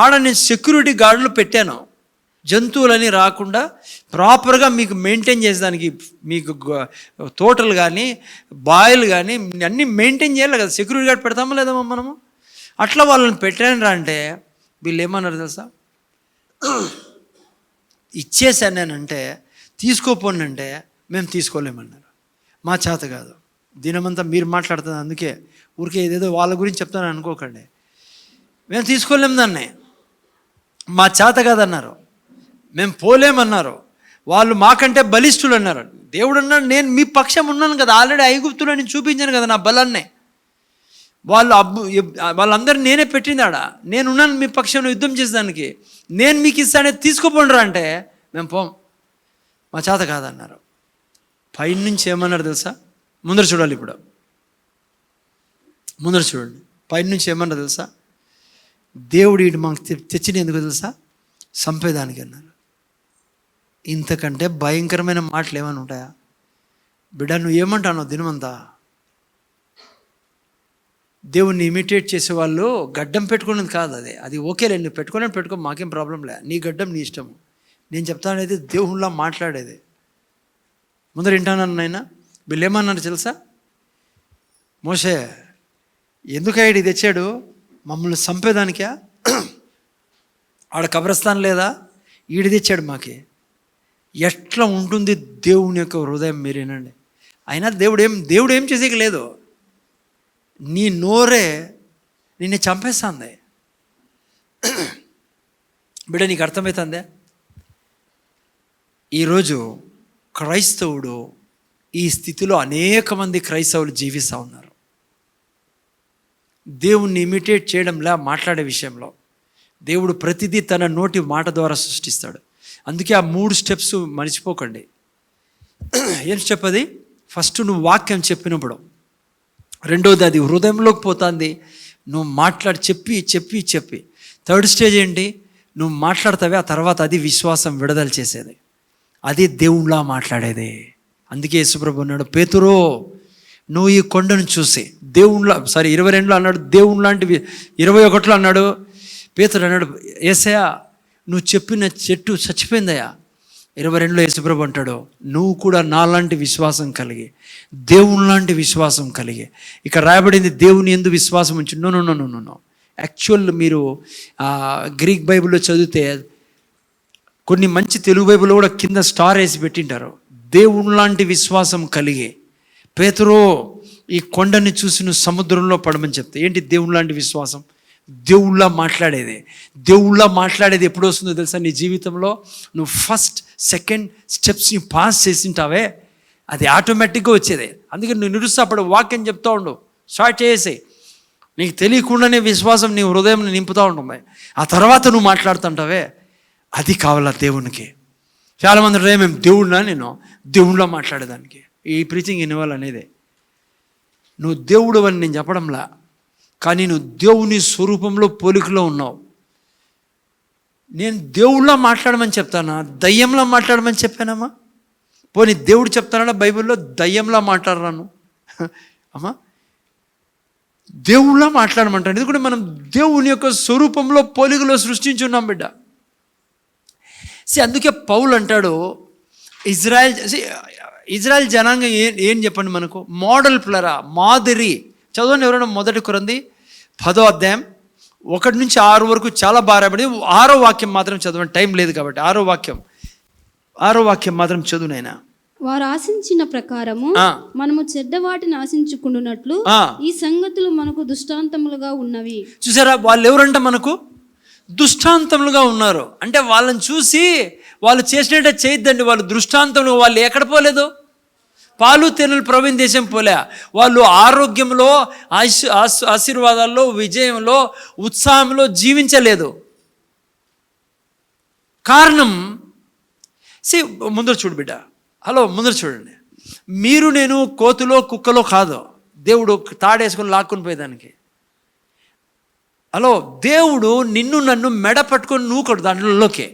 ఆడ నేను సెక్యూరిటీ గార్డులు పెట్టాను, జంతువులని రాకుండా ప్రాపర్గా మీకు మెయింటైన్ చేసేదానికి. మీకు తోటలు కానీ బాయిలు కానీ అన్నీ మెయింటైన్ చేయాలి కదా, సెక్యూరిటీ గార్డ్ పెడతామా లేదమ్మా మనము? అట్లా వాళ్ళని పెట్టాను రా అంటే వీళ్ళు ఏమన్నారు తెలుసా? ఇచ్చేసాను నేనంటే, తీసుకోపోండి అంటే మేము తీసుకోలేమన్నారు. మా చేత కాదు. దినమంతా మీరు మాట్లాడుతుంది, అందుకే ఊరికే ఏదేదో వాళ్ళ గురించి చెప్తాను అనుకోకండి. మేము తీసుకోలేము దాన్ని, మా చేత కాదన్నారు. మేము పోలేమన్నారు. వాళ్ళు మాకంటే బలిష్ఠులు అన్నారు. దేవుడు అన్నాడు, నేను మీ పక్షం ఉన్నాను కదా, ఆల్రెడీ ఐగుప్తులో నేను చూపించాను కదా నా బలాన్ని. వాళ్ళందరూ నేనే పెట్టింది ఆడ, నేనున్నాను మీ పక్షంలో యుద్ధం చేసేదానికి, నేను మీకు ఇస్తానే తీసుకోపోండిరా అంటే మేము పోం, మా చేత కాదన్నారు. పైనుంచి ఏమన్నారు తెలుసా? ముందర చూడాలి, ఇప్పుడు ముందర చూడండి. పైనుంచి ఏమన్నారు తెలుసా? దేవుడు ఇటు మాకు తెచ్చిన ఎందుకు తెలుసా? చంపేదానికి అన్నారు. ఇంతకంటే భయంకరమైన మాటలు ఏమైనా ఉంటాయా? బిడ్డ, నువ్వు ఏమంటానో దినమంతా దేవుణ్ణి ఇమిటేట్ చేసేవాళ్ళు గడ్డం పెట్టుకునేది కాదు. అది ఓకేలే, నువ్వు పెట్టుకో, మాకేం ప్రాబ్లం లే, నీ గడ్డం నీ ఇష్టం. నేను చెప్తానేది దేవుళ్ళ మాట్లాడేది. ముందర వింటానన్న నాయన. వీళ్ళు ఏమన్నారు తెలుసా? మోషే ఎందుకు ఇది తెచ్చాడు? మమ్మల్ని చంపేదానికా? ఆడ కబ్రస్థాన్ లేదా? ఈడి తెచ్చాడు మాకి. ఎట్లా ఉంటుంది దేవుని యొక్క హృదయం మీరేనండి. అయినా దేవుడు ఏం చేసేక లేదు. నీ నోరే నిన్ను చంపేస్తుంది. బిడ్డ, నీకు అర్థమవుతుందే? ఈరోజు క్రైస్తవుడు ఈ స్థితిలో అనేక మంది క్రైస్తవులు జీవిస్తూ ఉన్నారు. దేవుణ్ణి ఇమిటేట్ చేయడంలా మాట్లాడే విషయంలో దేవుడు ప్రతిదీ తన నోటి మాట ద్వారా సృష్టిస్తాడు. అందుకే ఆ 3 స్టెప్స్ మర్చిపోకండి. ఏం స్టెప్ అది? ఫస్ట్ నువ్వు వాక్యం చెప్పినప్పుడు, రెండోది అది హృదయంలోకి పోతుంది, నువ్వు మాట్లాడి చెప్పి. థర్డ్ స్టేజ్ ఏంటి? నువ్వు మాట్లాడతావే, ఆ తర్వాత అది విశ్వాసం విడుదల చేసేది, అది దేవుళ్ళా మాట్లాడేది. అందుకే యేసుప్రభు అన్నాడు, పేతురో నువ్వు ఈ కొండను చూసి 22లో అన్నాడు దేవుని లాంటివి, 21లో అన్నాడు పేతురు అన్నాడు, యేసయ్యా నువ్వు చెప్పిన చెట్టు చచ్చిపోయిందయ్యా. 22లో యేసుప్రభు అంటాడు, నువ్వు కూడా నాలాంటి విశ్వాసం కలిగి, దేవుని లాంటి విశ్వాసం కలిగి. ఇక్కడ రాయబడింది దేవుని యందు విశ్వాసం ఉంచి. నో. యాక్చువల్ మీరు గ్రీక్ బైబిల్లో చదివితే, కొన్ని మంచి తెలుగు బైబిల్లో కూడా కింద స్టార్ వేసి పెట్టింటారు, దేవుని లాంటి విశ్వాసం కలిగి. పేతురో ఈ కొండని చూసి నువ్వు సముద్రంలో పడమని చెప్తే ఏంటి దేవుని లాంటి విశ్వాసం? దేవుళ్ళ మాట్లాడేది ఎప్పుడు వస్తుందో తెలుసా? నీ జీవితంలో నువ్వు ఫస్ట్ సెకండ్ స్టెప్స్ని పాస్ చేసింటావే, అది ఆటోమేటిక్గా వచ్చేదే. అందుకే నువ్వు నిరుత్సాహపడు, వాక్యం చెప్తూ ఉండు, స్టార్ట్ చేసి, నీకు తెలియకుండానే విశ్వాసం నీ హృదయం నింపుతూ ఉంటుంది. ఆ తర్వాత నువ్వు మాట్లాడుతుంటావే, అది కావాలా దేవునికి. చాలామంది మేము నేను దేవుళ్ళ మాట్లాడేదానికి ఈ ప్రీచింగ్ ఇన్వాలనేదే. నువ్వు దేవుడు అని నేను చెప్పడంలా, కానీ నువ్వు దేవుని స్వరూపంలో పోలికలో ఉన్నావు. నేను దేవుళ్ళ మాట్లాడమని చెప్తానా, దయ్యంలా మాట్లాడమని చెప్పానమ్మా? పోనీ దేవుడు చెప్తానా బైబిల్లో దయ్యంలా మాట్లాడరాను అమ్మా? దేవుళ్ళ మాట్లాడమంటాను. ఎందుకంటే మనం దేవుని యొక్క స్వరూపంలో పోలికలో సృష్టించున్నాం బిడ్డ. అందుకే పౌలు అంటాడు, ఇజ్రాయెల్ జనాంగం ఏం చెప్పండి మనకు? మోడల్ ప్లరా, మాదిరి. చదవండి ఎవరైనా 1 కొరింథీ 10వ అధ్యాయం 1 నుంచి 6 వరకు చాలా బాగా రాబడింది. 6వ వాక్యం మాత్రం చదవండి, టైం లేదు కాబట్టి. 6వ వాక్యం మాత్రం చదువునైనా. వారు ఆశించిన ప్రకారము మనము చెడ్డవాటిని ఆశించుకున్నట్లు ఈ సంగతులు మనకు దృష్టాంతములుగా ఉన్నవి. చూసారా, వాళ్ళు ఎవరంటే మనకు దృష్టాంతములుగా ఉన్నారు. అంటే వాళ్ళని చూసి వాళ్ళు చేసినట్టే చేయొద్దండి. వాళ్ళు దృష్టాంతములు. వాళ్ళు ఎక్కడ పోలేదు? పాలు తేనెలు ప్రవీణ్ దేశం పోలే. వాళ్ళు ఆరోగ్యంలో, ఆశీర్వాదాల్లో, విజయంలో, ఉత్సాహంలో జీవించలేదు. కారణం ముందర చూడు బిడ్డ, ముందర చూడండి. మీరు నేను కోతులో కుక్కలో కాదు, దేవుడు తాడేసుకొని లాక్కుని పోయేదానికి. దేవుడు నిన్ను నన్ను మెడ పట్టుకొని నూకడు దాంట్లోకి.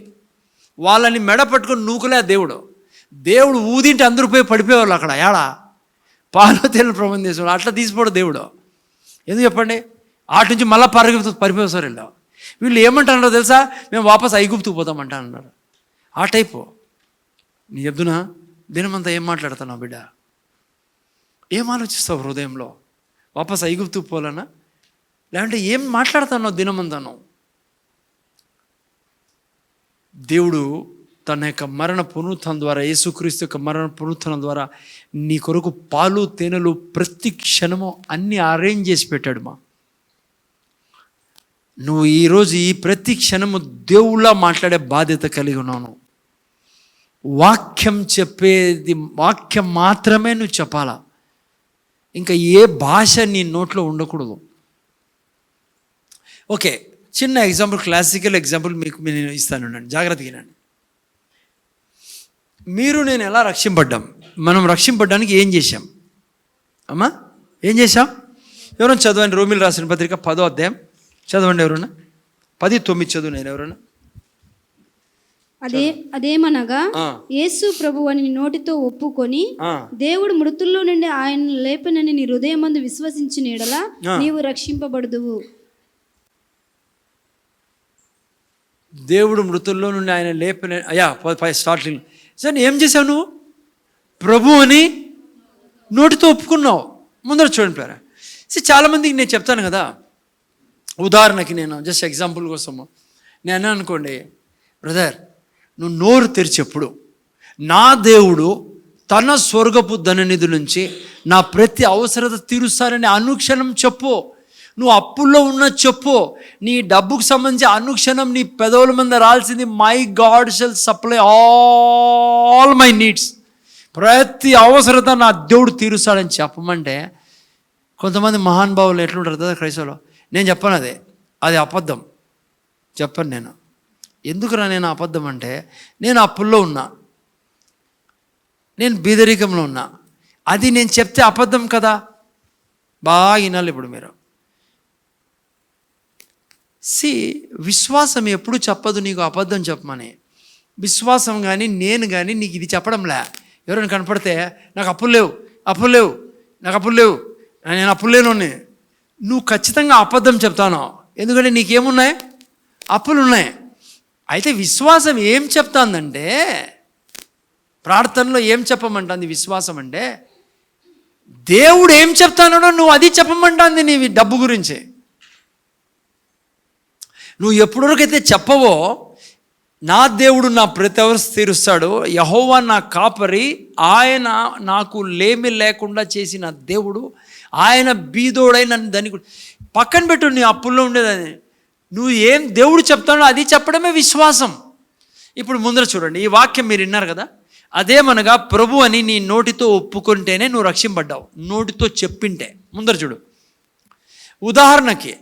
వాళ్ళని మెడ పట్టుకొని నూకలే దేవుడు ఊదింటే అందరూ పోయి పడిపోయేవాళ్ళు అక్కడ. పాలు తేనెలు ప్రబంధం చేసేవాళ్ళు. అట్లా తీసిపోడు దేవుడు. ఎందుకు చెప్పండి? అటు నుంచి మళ్ళీ పరిపోయేసారు వీళ్ళు. వీళ్ళు ఏమంటారో తెలుసా? మేము వాపస్ ఐగుప్తుకు పోతామంటా అన్నారు. ఆ టైపు. నీ చెప్తున్నా, దినమంతా ఏం మాట్లాడుతున్నావు బిడ్డ? ఏం ఆలోచిస్తావు హృదయంలో? వాపస్ ఐగుప్తుకు పోలనా? లేదంటే ఏం మాట్లాడుతున్నావు దినమంతాను? దేవుడు తన యొక్క మరణ పునరుత్థానం ద్వారా, యేసుక్రీస్తు యొక్క మరణ పునరుత్థానం ద్వారా నీ కొరకు పాలు తేనెలు ప్రతి క్షణము అన్నీ అరేంజ్ చేసి పెట్టాడు. నువ్వు ఈరోజు ఈ ప్రతి క్షణము దేవుళ్ళ మాట్లాడే బాధ్యత కలిగి ఉన్నాను. వాక్యం చెప్పేది, వాక్యం మాత్రమే నువ్వు చెప్పాలా. ఇంకా ఏ భాష నీ నోట్లో ఉండకూడదు. ఓకే, చిన్న ఎగ్జాంపుల్, క్లాసికల్ ఎగ్జాంపుల్ మీకు నేను ఇస్తాను, జాగ్రత్తగా వినండి. మీరు నేను ఎలా రక్షింపడ్డాం? మనం రక్షింపడ్డానికి ఏం చేశాం అమ్మా? ఏం చేశాం? ఎవరైనా చదవండి. రోమిలు రాసిన పత్రిక 10వ అధ్యాయం చదవండి. ఎవరన్నా 10:9 చదువు. నేను ఎవరన్నా అదేమనగా యేసు ప్రభు అని నీ నోటితో ఒప్పుకొని దేవుడు మృతుల్లో నుండి ఆయన లేపనని నీ హృదయమందు విశ్వసించిన యెడల నీవు రక్షింపబడుదువు. దేవుడు మృతుల్లో నుండి ఆయన లేపన స్టార్టింగ్ సార్ ఏం చేసావు నువ్వు? ప్రభు అని నోటితో ఒప్పుకున్నావు. ముందర చూడండి పేరా. చాలామందికి నేను చెప్తాను కదా, ఉదాహరణకి నేను జస్ట్ ఎగ్జాంపుల్ కోసము నేను అనుకోండి, బ్రదర్ నువ్వు నోరు తెరిచెప్పుడు నా దేవుడు తన స్వర్గపు ధననిధి నుంచి నా ప్రతి అవసరత తీరుస్తారని అనుక్షణం చెప్పు. నువ్వు అప్పుల్లో ఉన్న చెప్పు, నీ డబ్బుకు సంబంధించి అనుక్షణం నీ పెదవుల మీద రాల్సింది my God shall supply all my needs, ప్రతి అవసరత నా దేవుడు తీరుస్తాడని చెప్పమంటే కొంతమంది మహానుభావులు ఎట్లుంటారు కదా క్రైస్తవులు, నేను చెప్పను అది అబద్ధం చెప్పను. నేను ఎందుకురా నేను అబద్ధం అంటే, నేను అప్పుల్లో ఉన్నా, నేను బీదరికంలో ఉన్నా, అది నేను చెప్తే అబద్ధం కదా. బాగా వినాలి ఇప్పుడు మీరు. విశ్వాసం ఎప్పుడు చెప్పదు నీకు అబద్ధం చెప్పమని. విశ్వాసం కానీ నేను కానీ నీకు ఇది చెప్పడంలే. ఎవరైనా కనపడితే నాకు అప్పులు లేవు నాకు అప్పులు లేవు, నేను అప్పులు లేను, నువ్వు ఖచ్చితంగా అబద్ధం చెప్తాను. ఎందుకంటే నీకేమున్నాయి? అప్పులు ఉన్నాయి. అయితే విశ్వాసం ఏం చెప్తాందంటే, ప్రార్థనలో ఏం చెప్పమంటుంది విశ్వాసం అంటే, దేవుడు ఏం చెప్తానో నువ్వు అది చెప్పమంటుంది నీ డబ్బు గురించి. నువ్వు ఎప్పటివరకైతే చెప్పవో, నా దేవుడు నా ప్రతి అవసరం తీరుస్తాడు, యెహోవా నా కాపరి, ఆయన నాకు లేమి లేకుండా చేసిన దేవుడు, ఆయన బీదోడై నన్ను దాన్ని పక్కన పెట్టు. నీ అప్పుల్లో ఉండేదని నువ్వు ఏం దేవుడు చెప్తాడో అది చెప్పడమే విశ్వాసం. ఇప్పుడు ముందర చూడండి, ఈ వాక్యం మీరు విన్నారు కదా, అదేమనగా ప్రభు అని నీ నోటితో ఒప్పుకుంటేనే నువ్వు రక్షింపడ్డావు. నోటితో చెప్పింటే. ముందర చూడు, ఉదాహరణకి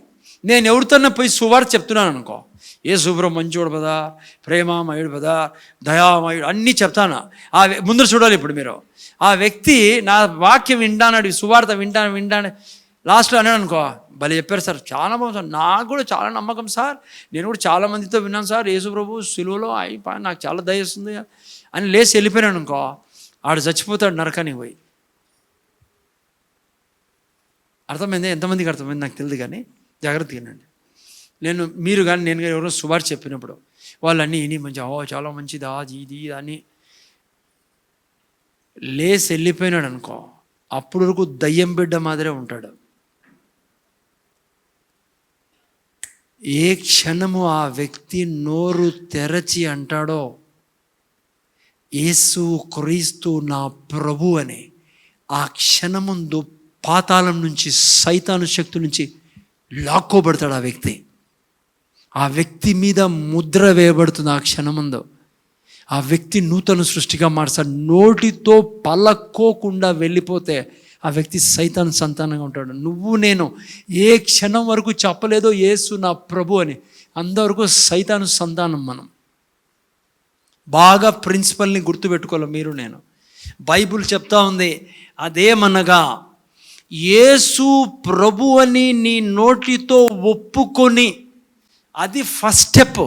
నేను ఎవరితోనే పోయి సువార్త చెప్తున్నాను అనుకో, యేసు మంచోడు పదా, ప్రేమామయుడు పదా, దయామయుడు అన్నీ చెప్తాను. ముందర చూడాలి. ఇప్పుడు మీరు ఆ వ్యక్తి నా వాక్యం వింటానాడు, సువార్త వింటాను లాస్ట్లో అన్నాడు అనుకో, భలే చెప్పారు సార్, చాలా బాగుంది సార్, నాకు కూడా చాలా నమ్మకం సార్, నేను కూడా చాలా మందితో విన్నాను సార్, యేసు ప్రభు సిలువలో నాకు చాలా దయస్తుంది అని లేచి వెళ్ళిపోయాను అనుకో, ఆడు చచ్చిపోతాడు నరకానికి పోయి. అర్థమైంది? ఎంతమందికి అర్థమైంది నాకు తెలియదు, కానీ జాగ్రత్తగా వినండి. మీరు కానీ నేను కానీ ఎవరో సువార్త చెప్పినప్పుడు వాళ్ళు అన్నీ విని మంచిగా చాలా మంచిది ఇది అని లేసి వెళ్ళిపోయినాడు అనుకో, అప్పుడు వరకు దయ్యం బిడ్డ మాదిరే ఉంటాడు. ఏ క్షణము ఆ వ్యక్తి నోరు తెరచి అంటాడో యేసు క్రీస్తు నా ప్రభు అని, ఆ క్షణముందు పాతాళం నుంచి, సైతాను శక్తి నుంచి లాక్కోబడతాడు ఆ వ్యక్తి. ఆ వ్యక్తి మీద ముద్ర వేయబడుతుంది. ఆ క్షణముందు ఆ వ్యక్తి నూతన సృష్టిగా మార్చాడు. నోటితో పలక్కోకుండా వెళ్ళిపోతే ఆ వ్యక్తి సైతాను సంతానంగా ఉంటాడు. నువ్వు నేను ఏ క్షణం వరకు చెప్పలేదో యేసు నా ప్రభు అని, అంతవరకు సైతాను సంతానం. మనం బాగా ప్రిన్సిపల్ని గుర్తుపెట్టుకోవాలి మీరు నేను. బైబిల్ చెప్తా ఉంది, అదేమనగా యేసు ప్రభు అని నీ నోటితో ఒప్పుకొని, అది ఫస్ట్ స్టెప్.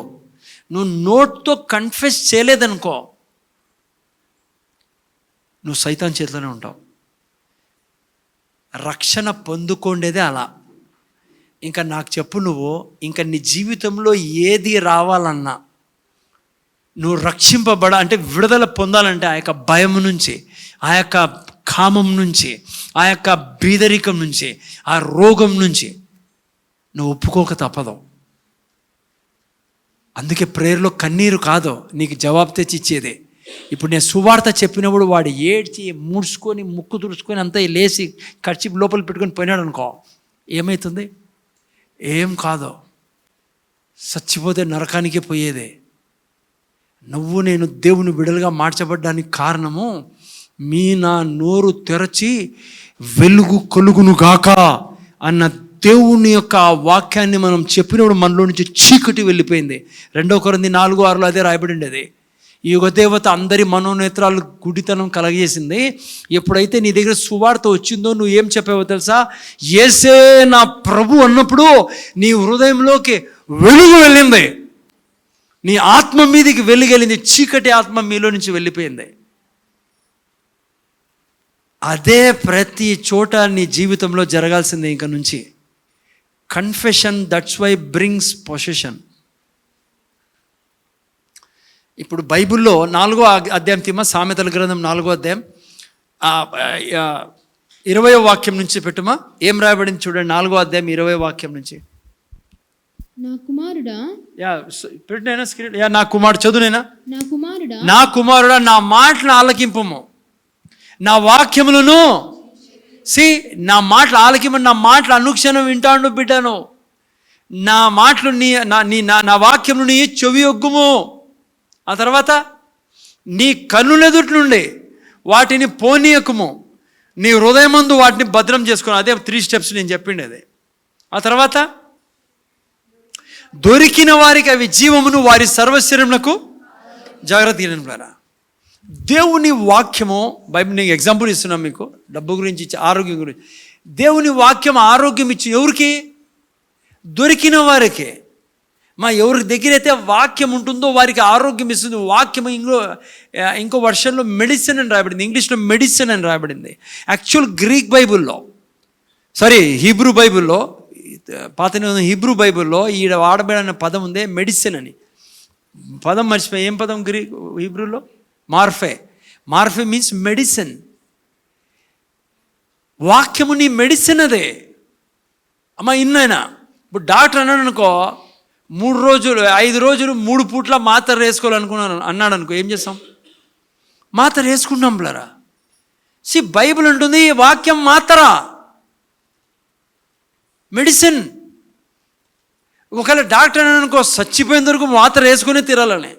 నువ్వు నోట్తో కన్ఫెస్ చేయలేదనుకో, నువ్వు సైతాన్ చేతిలోనే ఉంటావు. రక్షణ పొందుకోండేదే అలా. ఇంకా నాకు చెప్పు, నువ్వు ఇంకా నీ జీవితంలో ఏది రావాలన్నా, నువ్వు అంటే విడుదల పొందాలంటే, ఆ యొక్క భయం నుంచి, ఆ యొక్క కామం నుంచి, ఆ యొక్క బీదరికం నుంచి, ఆ రోగం నుంచి నువ్వు ఒప్పుకోక తప్పదు. అందుకే ప్రేయర్లో కన్నీరు కాదు నీకు జవాబు తెచ్చి ఇచ్చేదే. ఇప్పుడు నేను సువార్త చెప్పినప్పుడు వాడు ఏడ్చి ముడుచుకొని ముక్కు తుడుచుకొని అంతా లేచి ఖర్చు లోపల పెట్టుకొని పోయినాడు అనుకో, ఏమవుతుంది? ఏం కాదు, చచ్చిపోతే నరకానికే పోయేదే. నువ్వు నేను దేవుని బిడ్డలుగా మార్చబడ్డానికి కారణము, నా నోరు తెరచి వెలుగు కలుగును గాక అన్న దేవుని యొక్క వాక్యాన్ని మనం చెప్పినప్పుడు మనలో నుంచి చీకటి వెళ్ళిపోయింది. 2 కొరింథీ 4:6 అదే రాయబడి ఉండేది. ఈ యుగదేవత అందరి మనోనేత్రాలు గుడితనం కలగజేసింది. ఎప్పుడైతే నీ దగ్గర సువార్త వచ్చిందో నువ్వు ఏం చెప్పావో తెలుసా? యేసే నా ప్రభు అన్నప్పుడు నీ హృదయంలోకి వెలుగు వెళ్ళింది. నీ ఆత్మ మీదికి వెలుగెళ్ళింది, చీకటి ఆత్మ మీలో నుంచి వెళ్ళిపోయింది. అదే ప్రతి చోట నీ జీవితంలో జరగాల్సిందే ఇంక నుంచి. Confession, that's why brings possession. ఇప్పుడు బైబిల్లో 4వ అధ్యాయం తీమ, సామెతల గ్రంథం 4వ అధ్యాయం 20వ వాక్యం నుంచి పెట్టుమా. ఏం రాయబడింది చూడండి, 4వ అధ్యాయం 20వ వాక్యం నుంచి. నా కుమారుడా, పెట్టినైనా స్క్రీన్, నా కుమారుడు చదువునైనా. నా కుమారుడా నా మాటలు ఆలకింపము, నా వాక్యములను నా మాటలు ఆలకింప, నా మాటలు అనుక్షణం వింటాను బిడ్డను. నా మాటలు నా వాక్యములు నీ చెవి ఒగ్గుము. ఆ తర్వాత నీ కన్నులెదుటి నుండి వాటిని పోనీయకుము, నీ హృదయమందు వాటిని భద్రం చేసుకుని. అదే 3 స్టెప్స్ నేను చెప్పింది అదే. ఆ తర్వాత దొరికిన వారికి అవి జీవమును, వారి సర్వశరీరమునకు జాగ్రత్త. దేవుని వాక్యము, బైబిల్ నేను ఎగ్జాంపుల్ ఇస్తున్నాను మీకు, డబ్బు గురించి ఇచ్చి, ఆరోగ్యం గురించి. దేవుని వాక్యం ఆరోగ్యం ఇచ్చి ఎవరికి? దొరికిన వారికి. ఎవరి దగ్గర అయితే వాక్యం ఉంటుందో వారికి ఆరోగ్యం ఇస్తుంది. వాక్యం ఇంకో వర్షన్లో మెడిసిన్ అని రాయబడింది, ఇంగ్లీష్లో మెడిసిన్ అని రాయబడింది. యాక్చువల్ గ్రీక్ బైబిల్లో, హీబ్రూ బైబిల్లో, పాత హీబ్రూ బైబిల్లో ఈడ వాడబడిన పదం ఉందే మెడిసిన్ అని. పదం మర్చిపోయి, ఏం పదం హీబ్రూలో? మార్ఫే. మార్ఫే మీన్స్ మెడిసిన్. వాక్యము నీ మెడిసిన్ అదే అమ్మ. ఇన్నైనా ఇప్పుడు డాక్టర్ అన్నాడు అనుకో, 3 రోజులు 5 రోజులు 3 పూట్ల మాత్ర వేసుకోవాలనుకున్నాను అన్నాడు అనుకో, ఏం చేస్తాం? మాత్ర వేసుకుంటాం పిల్లరా. బైబిల్ ఉంటుంది వాక్యం మాత్ర, మెడిసిన్. ఒకవేళ డాక్టర్ అన్నాడు అనుకో, చచ్చిపోయిన వరకు మాత్ర వేసుకునే తీరాలని.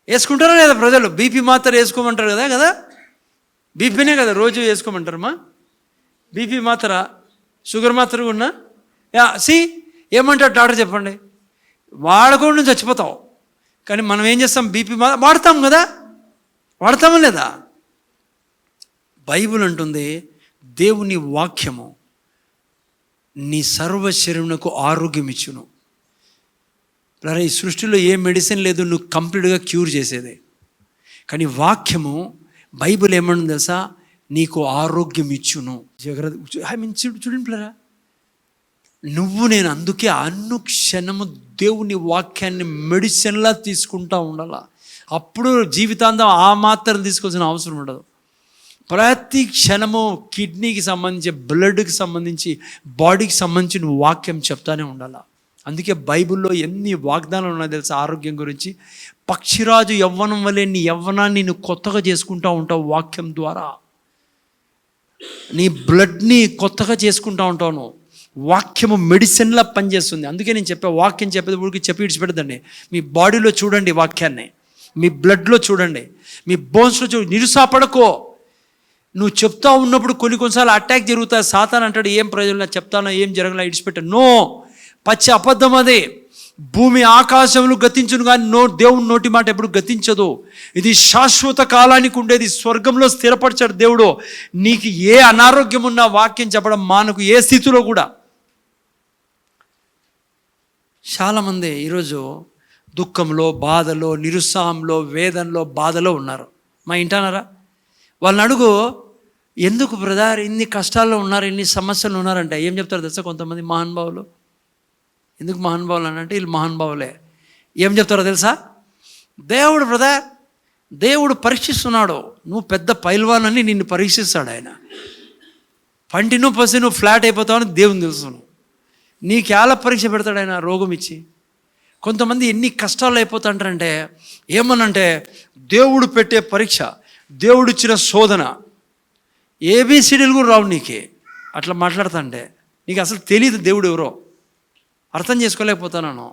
వేసుకుంటారా లేదా ప్రజలు? బీపీ మాత్ర వేసుకోమంటారు కదా, బీపీనే కదా రోజు వేసుకోమంటారమ్మా. బీపీ మాత్ర, షుగర్ మాత్ర ఉన్నా ఏమంటారు డాక్టర్ చెప్పండి? వాడకుండా చచ్చిపోతావు. కానీ మనం ఏం చేస్తాం? బీపీ వాడతాం కదా, వాడతామా లేదా? బైబిల్ అంటుంది దేవుని వాక్యము నీ సర్వ శరీరమునకు ఆరోగ్యం ఇచ్చును. ఈ సృష్టిలో ఏ మెడిసిన్ లేదు నువ్వు కంప్లీట్గా క్యూర్ చేసేదే. కానీ వాక్యము, బైబిల్ ఏమన్నా తెలుసా? నీకు ఆరోగ్యం ఇచ్చును. చూడండి పిల్లరా, నేను అందుకే అనుక్షణము దేవుని వాక్యాన్ని మెడిసిన్లా తీసుకుంటూ ఉండాల. అప్పుడు జీవితాంతం ఆ మాత్రం తీసుకోవాల్సిన అవసరం ఉండదు. ప్రతి క్షణము కిడ్నీకి సంబంధించి, బ్లడ్కి సంబంధించి, బాడీకి సంబంధించిన వాక్యం చెప్తానే ఉండాలి. అందుకే బైబిల్లో ఎన్ని వాగ్దానాలు ఉన్నాయో తెలుసా ఆరోగ్యం గురించి. పక్షిరాజు యవ్వనం వల్లే నీ యవ్వనాన్ని నువ్వు కొత్తగా చేసుకుంటూ ఉంటావు వాక్యం ద్వారా. నీ బ్లడ్ని కొత్తగా చేసుకుంటూ ఉంటావు. వాక్యము మెడిసిన్లా పనిచేస్తుంది. అందుకే నేను వాక్యం చెప్పేది ఊరికి చెప్పి విడిచిపెట్టదండి. మీ బాడీలో చూడండి వాక్యాన్ని, మీ బ్లడ్లో చూడండి, మీ బోన్స్లో చూడండి. నిరుసాపడకో. నువ్వు చెప్తా ఉన్నప్పుడు కొన్నిసార్లు అటాక్ జరుగుతాయి. సాతాన్ అంటాడు, ఏం ప్రయోజనం చెప్తానో, ఏం జరగలా, ఇడిచిపెట్టాను. నో, పచ్చి అబద్ధం అదే. భూమి ఆకాశములు గతించును కానీ దేవుని నోటి మాట ఎప్పుడు గతించదు. ఇది శాశ్వత కాలానికి ఉండేది. స్వర్గంలో స్థిరపరచాడు దేవుడు. నీకు ఏ అనారోగ్యం ఉన్నా వాక్యం చెప్పడం మానకు, ఏ స్థితిలో కూడా. చాలామంది ఈరోజు దుఃఖంలో, బాధలో, నిరుత్సాహంలో, వేదనలో, బాధలో ఉన్నారు. మా ఇంటన్నారా? వాళ్ళని అడుగు, ఎందుకు బ్రదర్ ఇన్ని కష్టాల్లో ఉన్నారు, ఇన్ని సమస్యలు ఉన్నారంటే ఏం చెప్తారు తెలుసా? కొంతమంది మహానుభావులు. ఎందుకు మహానుభావులు అని అంటే వీళ్ళు మహానుభావులే. ఏం చెప్తారో తెలుసా? దేవుడు బ్రదర్, దేవుడు పరీక్షిస్తున్నాడు. నువ్వు పెద్ద పైల్వాన్ అని నిన్ను పరీక్షిస్తాడు ఆయన. పంటిను పసి నువ్వు ఫ్లాట్ అయిపోతావని దేవుని తెలుసు. నీకు ఎలా పరీక్ష పెడతాడు ఆయన? రోగం ఇచ్చి. కొంతమంది ఎన్ని కష్టాలు అయిపోతాంటారంటే ఏమనంటే దేవుడు పెట్టే పరీక్ష, దేవుడు ఇచ్చిన శోధన, ఏబిసిడీలు కూడా రావు నీకే. అట్లా మాట్లాడుతుంటే నీకు అసలు తెలియదు దేవుడు ఎవరో, అర్థం చేసుకోలేకపోతున్నాను.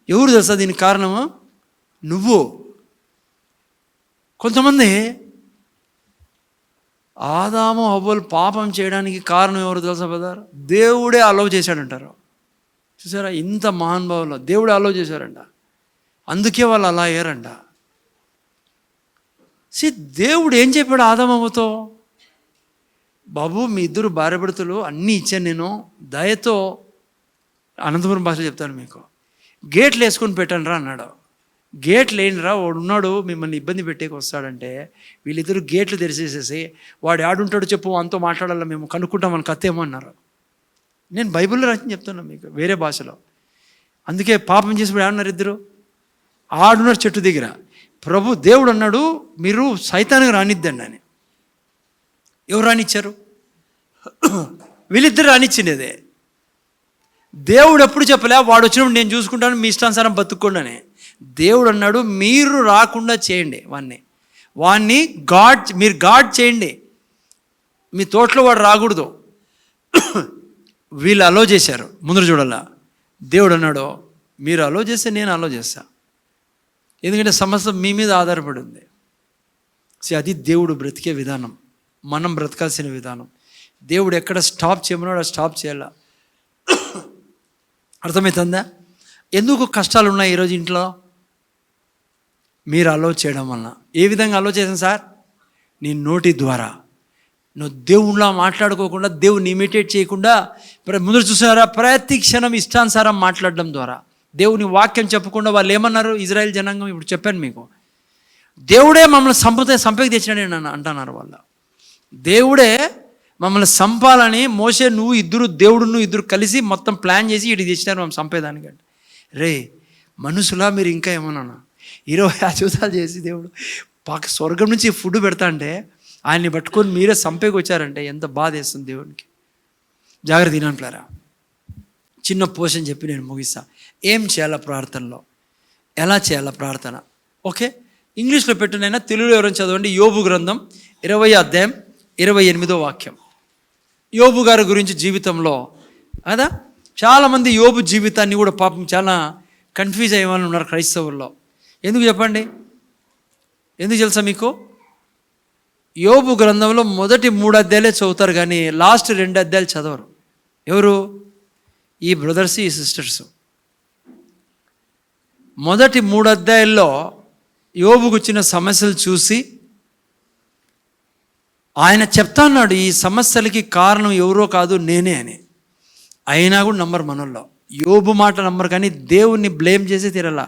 ఎవరు తెలుసా దీనికి కారణము? నువ్వు. కొంతమంది ఆదాము హవ్వలు పాపం చేయడానికి కారణం ఎవరు తెలుసా బ్రదర్? దేవుడే అలౌ చేశాడంటారు. చూసారా, ఇంత మహానుభావులు దేవుడే అలౌ చేశారంట, అందుకే వాళ్ళు అలా అయ్యారంట. దేవుడు ఏం చెప్పాడు ఆదాము హవ్వతో? బాబు మీ ఇద్దరు భార్యాభర్తలు అన్నీ ఇచ్చాను నేను, దయతో, అనంతపురం భాషలో చెప్తాను మీకు, గేట్లు వేసుకొని పెట్టండి రా అన్నాడు. గేట్లు ఏంటిరా, వాడు ఉన్నాడు మిమ్మల్ని ఇబ్బంది పెట్టేకి వస్తాడంటే వీళ్ళిద్దరు గేట్లు తెరిచేసేసి వాడు ఆడుంటాడు చెప్పు అంతో మాట్లాడాలా మేము కనుక్కుంటామని కత్తేమో అన్నారు. నేను బైబిల్లో రాసి చెప్తున్నాను మీకు వేరే భాషలో. అందుకే పాపం చేసినప్పుడు ఏమన్నారు ఇద్దరు, ఆడున్నారు చెట్టు దగ్గర. ప్రభు దేవుడు అన్నాడు మీరు సైతానికి రానిద్దండి అని. ఎవరు రానిచ్చారు? వీళ్ళిద్దరు రానిచ్చిండేదే. దేవుడు ఎప్పుడు చెప్పలే వాడు వచ్చినప్పుడు నేను చూసుకుంటాను మీ ఇష్టానుసారం బతుక్కోండి అని. దేవుడు అన్నాడు మీరు రాకుండా చేయండి వాణ్ణి మీరు గాడ్ చేయండి, మీ తోటలో వాడు రాకూడదు. వీళ్ళు అలో చేశారు. ముందర చూడాల. దేవుడు అన్నాడు మీరు అలో చేస్తే నేను అలో చేస్తా, ఎందుకంటే సమస్య మీ మీద ఆధారపడి ఉంది. అది దేవుడు బ్రతికే విధానం, మనం బ్రతకాల్సిన విధానం. దేవుడు ఎక్కడ స్టాప్ చేయమన్నాడు అది స్టాప్ చేయాల. అర్థమవుతుందా? ఎందుకు కష్టాలు ఉన్నాయి ఈరోజు ఇంట్లో? మీరు అలో చేయడం వలన. ఏ విధంగా అలో చేసాను సార్? నీ నోటి ద్వారా నువ్వు దేవుళ్ళ మాట్లాడుకోకుండా, దేవుని ఇమిటేట్ చేయకుండా, ముందు చూసారా ప్రతి క్షణం ఇష్టానుసారం మాట్లాడడం ద్వారా, దేవుని వాక్యం చెప్పకుండా వాళ్ళు ఏమన్నారు ఇజ్రాయెల్ జనాంగం? ఇప్పుడు చెప్పాను మీకు, దేవుడే మమ్మల్ని సంపకి తెచ్చినాడు అంటున్నారు వాళ్ళు. దేవుడే మమ్మల్ని సంపాలని మోసే నువ్వు ఇద్దరు కలిసి మొత్తం ప్లాన్ చేసి ఇటు తెచ్చినారు మమ్మల్ని చంపేదానికంటే. రే మనుషులా మీరు ఇంకా ఏమన్నా 20 అద్భుతాలు చేసి దేవుడు స్వర్గం నుంచి ఫుడ్ పెడతా అంటే ఆయన్ని పట్టుకొని మీరే సంపేకి వచ్చారంటే ఎంత బాధ వేస్తుంది దేవునికి. జాగ్రత్త తినంటారా. చిన్న పోషన్ చెప్పి నేను ముగిస్తా. ఏం చేయాలా ప్రార్థనలో, ఎలా చేయాలా ప్రార్థన? ఓకే, ఇంగ్లీష్లో పెట్టినైనా తెలుగులో ఎవరైనా చదవండి. యోబు గ్రంథం 20వ అధ్యాయం 28వ వాక్యం. యోబు గారి గురించి జీవితంలో కదా చాలామంది యోబు జీవితాన్ని కూడా పాపం చాలా కన్ఫ్యూజ్ అయ్యే వాళ్ళు ఉన్నారు క్రైస్తవుల్లో. ఎందుకు చెప్పండి? ఎందుకు తెలుసా మీకు? యోబు గ్రంథంలో మొదటి 3 అధ్యాయాలే చదువుతారు కానీ లాస్ట్ 2 అధ్యాయాలు చదవరు. ఎవరు? ఈ బ్రదర్స్ ఈ సిస్టర్స్. మొదటి 3 అధ్యాయాల్లో యోబుకు వచ్చిన సమస్యలు చూసి ఆయన చెప్తా అన్నాడు ఈ సమస్యలకి కారణం ఎవరో కాదు నేనే అని. అయినా కూడా నమ్మరు మనల్లో. యోబు మాట నమ్మరు కానీ దేవుణ్ణి బ్లేమ్ చేసి తీరలా.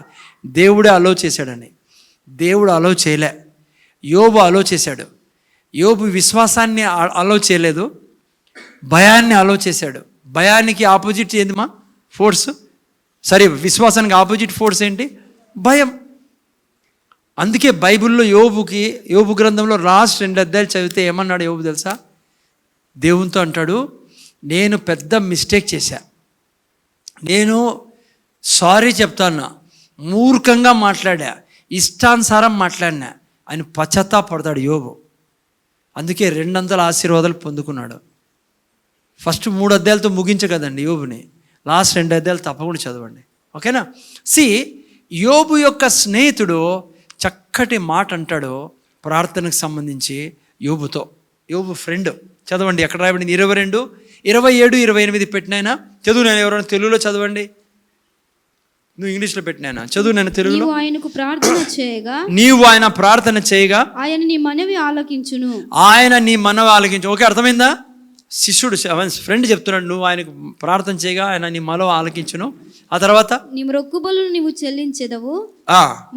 దేవుడే అలో చేశాడని. దేవుడు అలో చేయలే, యోబు అలో చేశాడు. యోబు విశ్వాసాన్ని అలో చేయలేదు, భయాన్ని అలో చేశాడు. భయానికి ఆపోజిట్ ఏంది ఫోర్స్? సరే, విశ్వాసానికి ఆపోజిట్ ఫోర్స్ ఏంటి? భయం. అందుకే బైబిల్లో యోబు గ్రంథంలో లాస్ట్ 2 అధ్యాయాలు చదివితే ఏమన్నాడు యోబు తెలుసా? దేవునితో అంటాడు నేను పెద్ద మిస్టేక్ చేశా, నేను సారీ చెప్తాను, మూర్ఖంగా మాట్లాడా, ఇష్టానుసారం మాట్లాడినా అని పశ్చాత్తాపడతాడు యోబు. అందుకే 200 ఆశీర్వాదాలు పొందుకున్నాడు. ఫస్ట్ 3 అధ్యాయాలతో ముగించగదండి యోబుని, లాస్ట్ 2 అధ్యాయాలు తప్పకుండా చదవండి. ఓకేనా? యోబు యొక్క స్నేహితుడు చక్కటి మాట అంటాడు ప్రార్థనకు సంబంధించి యోబుతో. యోబు ఫ్రెండ్ చదవండి, ఎక్కడ రాయబడింది? 22, 27, 28 పెట్టినాయినా చదువు. నేను ఎవరైనా తెలుగులో చదవండి. నువ్వు ఇంగ్లీష్లో పెట్టినాయినా చదువు. నేను తెలుగులో. నీవు ఆయన ప్రార్థన చేయగా ఆయన నీ మనవి ఆలకించును. ఆయన నీ మనవి ఆలకించు. ఓకే, అర్థమైందా? శిష్యుడు ఫ్రెండ్ చెప్తున్నాడు నువ్వు ఆయనకు ప్రార్థన చేయగా ఆయన నీ మనవి ఆలకించును. ఆ తర్వాత నీ మొక్కుబడులు నీవు చెల్లించెదవు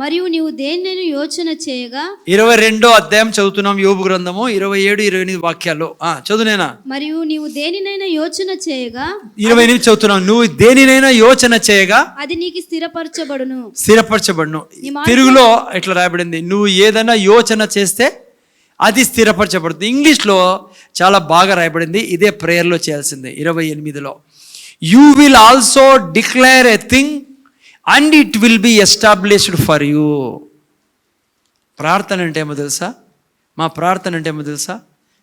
మరియు నీవు దేనినైనా యోచన చేయగా. 22వ అధ్యాయం చదువుతున్నాం యోబు గ్రంథము 27, 28 వాక్యాలు చదువునేనా. మరియు నీవు దేనినైనా యోచన చేయగా 28 చదువుతున్నాం. నువ్వు దేనినైనా యోచన చేయగా అది నీకు స్థిరపరచబడును. తెలుగులో ఇట్లా రాయబడింది, నువ్వు ఏదైనా యోచన చేస్తే అది స్థిరపరచబడుతుంది. ఇంగ్లీష్లో చాలా బాగా రాయబడింది, ఇదే ప్రేయర్లో చేయాల్సిందే. 28లో you will also declare a thing and it will be established for you. ప్రార్థన అంటే ఏమో తెలుసా? మా ప్రార్థన అంటే ఏమో తెలుసా?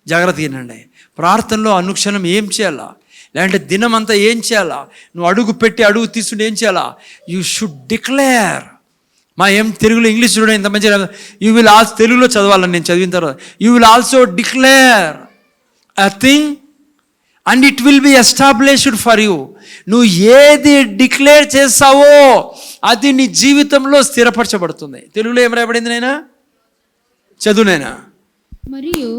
జాగ్రత్తగా వినండి. ప్రార్థనలో అనుక్షణం ఏం చేయాలా, లేదంటే దినం అంతా ఏం చేయాలా, నువ్వు అడుగు పెట్టి అడుగు తీసుకుంటే ఏం చేయాలా? You should declare. తెలుగులో ఇంగ్లీష్ చూడండి ఇంత మంచిగా. యూ విల్ ఆల్సో, తెలుగులో చదవాలని నేను చదివిన తర్వాత, you will also declare a thing and it will be established for you. నువ్వు ఏది డిక్లేర్ చేస్తావో అది నీ జీవితంలో స్థిరపరచబడుతుంది. తెలుగులో ఏం రాయబడింది నైనా? చదువునైనా. మరియు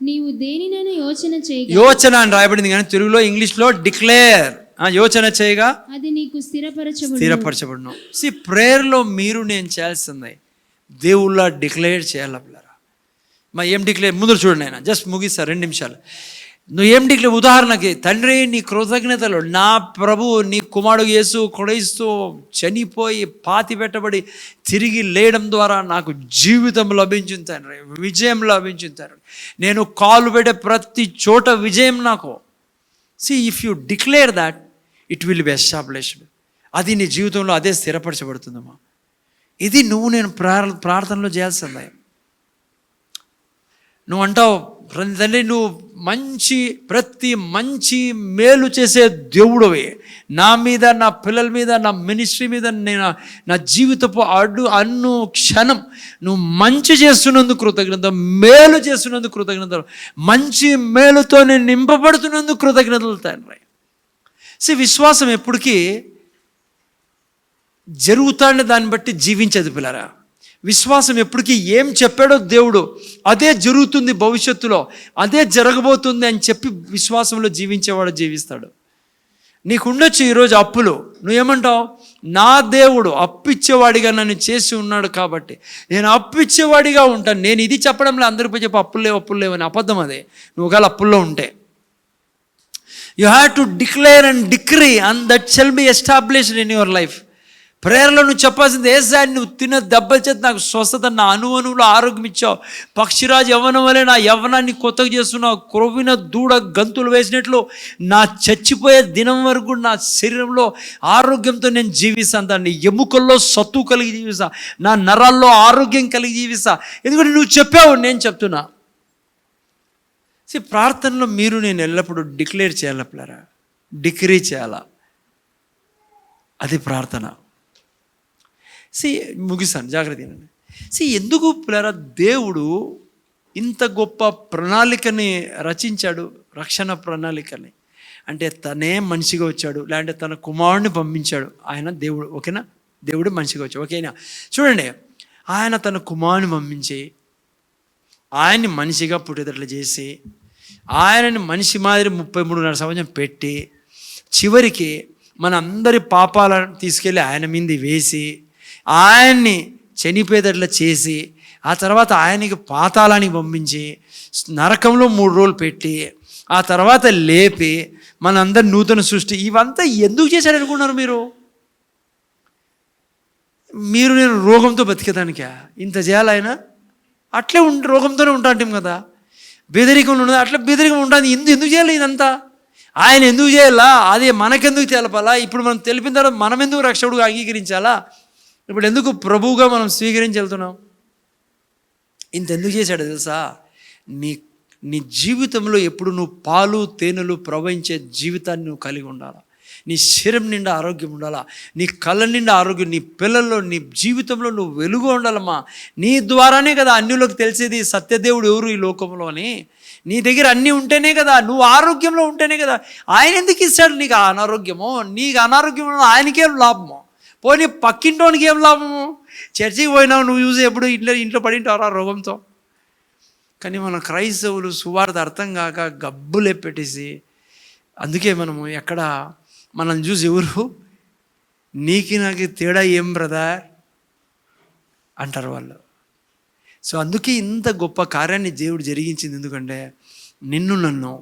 నీవు దేనినైనా యోచన చేయగా. యోచన అని రాయబడింది కానీ తెలుగులో ఇంగ్లీష్లో డిక్లేర్. యోచన చేయగా అది నీకు స్థిరపరచబడును. ప్రేయర్లో మీరు నేను చేయాల్సింది దేవుళ్ళ డిక్లేర్ చేయాలి పిల్లరా. ఏం డిక్లేర్ ముందు చూడండి, ఆయన జస్ట్ ముగిస్తా 2 నిమిషాలు. నువ్వు ఏం డిక్లేర్, ఉదాహరణకి తండ్రి నీ కృతజ్ఞతలు, నా ప్రభు నీ కుమారుడు యేసు క్రీస్తు చనిపోయి పాతి పెట్టబడి తిరిగి లేయడం ద్వారా నాకు జీవితం లభించింది తండ్రి, విజయం లభించింది తండ్రి, నేను కాలు పెట్టే ప్రతి చోట విజయం నాకు. If you declare that it will be established. అది నీ జీవితంలో అదే స్థిరపరచబడుతుందమ్మా. ఇది నువ్వు నేను ప్రార్థనలో చేయాల్సిందే. నువ్వు అంటావు తండ్రి నువ్వు ప్రతి మంచి మేలు చేసే దేవుడవే, నా మీద, నా పిల్లల మీద, నా మినిస్ట్రీ మీద, నేను నా జీవితపు అన్ను క్షణం నువ్వు మంచి చేస్తున్నందుకు కృతజ్ఞత, మేలు చేస్తున్నందుకు కృతజ్ఞతలు, మంచి మేలుతో నేను నింపబడుతున్నందుకు కృతజ్ఞతలు తండ్రి. విశ్వాసం ఎప్పటికీ జరుగుతాడని దాన్ని బట్టి జీవించదు పిల్లరా. విశ్వాసం ఎప్పటికీ ఏం చెప్పాడో దేవుడు అదే జరుగుతుంది, భవిష్యత్తులో అదే జరగబోతుంది అని చెప్పి విశ్వాసంలో జీవించేవాడు జీవిస్తాడు. నీకు ఉండొచ్చు ఈరోజు అప్పులు, నువ్వేమంటావు, నా దేవుడు అప్పిచ్చేవాడిగా నన్ను చేసి ఉన్నాడు కాబట్టి నేను అప్పిచ్చేవాడిగా ఉంటాను. నేను ఇది చెప్పడంలో అందరికీ చెప్పి అప్పులు లేవు అని అబద్ధం. అదే నువ్వు ఒకవేళ అప్పుల్లో ఉంటే you have to declare and decree and that shall be established in your life. ప్రేయర్లో నువ్వు చెప్పాల్సింది, ఏ సార్ నువ్వు తిన్న దెబ్బల చేత నాకు స్వస్థత, నా అణువులో ఆరోగ్యం ఇచ్చావు, పక్షిరాజు యవ్వనం వలె నా యవ్వనాన్ని కొత్తగా చేస్తున్నావు, క్రొవ్విన దూడ గంతులు వేసినట్లు నా చచ్చిపోయే దినం వరకు నా శరీరంలో ఆరోగ్యంతో నేను జీవిస్తాను, దాన్ని ఎముకల్లో సత్తు కలిగి జీవిస్తా, నా నరాల్లో ఆరోగ్యం కలిగి జీవిస్తా, ఎందుకంటే నువ్వు చెప్పావు, నేను చెప్తున్నా. ప్రార్థనలో మీరు నేను ఎల్లప్పుడూ డిక్లేర్ చేయాలి పిల్లరా, డిక్రీ చేయాలా, అది ప్రార్థన. ముగిస్తాను, జాగ్రత్త. ఎందుకు పిల్లరా దేవుడు ఇంత గొప్ప ప్రణాళికని రచించాడు, రక్షణ ప్రణాళికని అంటే తనే మనిషిగా వచ్చాడు, లేదంటే తన కుమారుడిని పంపించాడు. ఆయన దేవుడు, ఓకేనా, దేవుడు మనిషిగా వచ్చాడు, ఓకేనా. చూడండి, ఆయన తన కుమారుని పంపించి ఆయన్ని మనిషిగా పుట్టేటట్లు చేసి ఆయనని మనిషి మాదిరి 33.5 సంవత్సరం పెట్టి చివరికి మన అందరి పాపాలను తీసుకెళ్ళి ఆయన మీద వేసి ఆయన్ని చనిపోయేటట్లు చేసి ఆ తర్వాత ఆయనకి పాతాళానికి పంపించి నరకంలో 3 రోజులు పెట్టి ఆ తర్వాత లేపి మనందరి నూతన సృష్టి, ఇవంతా ఎందుకు చేశాడు అనుకున్నారు మీరు నేను రోగంతో బతికేదానికా ఇంత చేయాలి? ఆయన అట్లే రోగంతోనే ఉంటాంటాం కదా, బెదిరికం ఉండదు, అట్లా బెదిరికం ఉంటుంది. ఎందుకు చేయాలి ఇదంతా? ఆయన ఎందుకు చేయాలా? అది మనకెందుకు తెలపాలా? ఇప్పుడు మనం తెలిపిన తర్వాత మనం ఎందుకు రక్షకుడుగా అంగీకరించాలా? ఇప్పుడు ఎందుకు ప్రభువుగా మనం స్వీకరించి వెళ్తున్నాం? ఇంతెందుకు చేశాడు తెలుసా? నీ జీవితంలో ఎప్పుడు నువ్వు పాలు తేనెలు ప్రవహించే జీవితాన్ని నువ్వు కలిగి ఉండాలా, నీ శరీరం నిండా ఆరోగ్యం ఉండాలా, నీ కళ్ళ నిండా ఆరోగ్యం, నీ పిల్లల్లో నీ జీవితంలో నువ్వు వెలుగు ఉండాలమ్మా. నీ ద్వారానే కదా అన్యులకు తెలిసేది సత్యదేవుడు ఎవరు ఈ లోకంలో అని. నీ దగ్గర అన్నీ ఉంటేనే కదా, నువ్వు ఆరోగ్యంలో ఉంటేనే కదా. ఆయన ఎందుకు ఇస్తాడు నీకు అనారోగ్యమో? నీకు అనారోగ్యం ఆయనకేం లాభమో? పోనీ పక్కింటోనికి ఏం లాభము? చర్చికి పోయినావు, నువ్వు చూసి ఎప్పుడు ఇంట్లో పడింటావు ఆ రోగంతో. కానీ మన క్రైస్తవులు సువార్త అర్థం కాక గబ్బులెప్పెట్టేసి, అందుకే మనము ఎక్కడ మనం చూసి ఎవరు నీకు నాకు తేడా ఏం బ్రదర్ అంటారు వాళ్ళు. అందుకే ఇంత గొప్ప కార్యాన్ని దేవుడు జరిగించింది. ఎందుకంటే నన్ను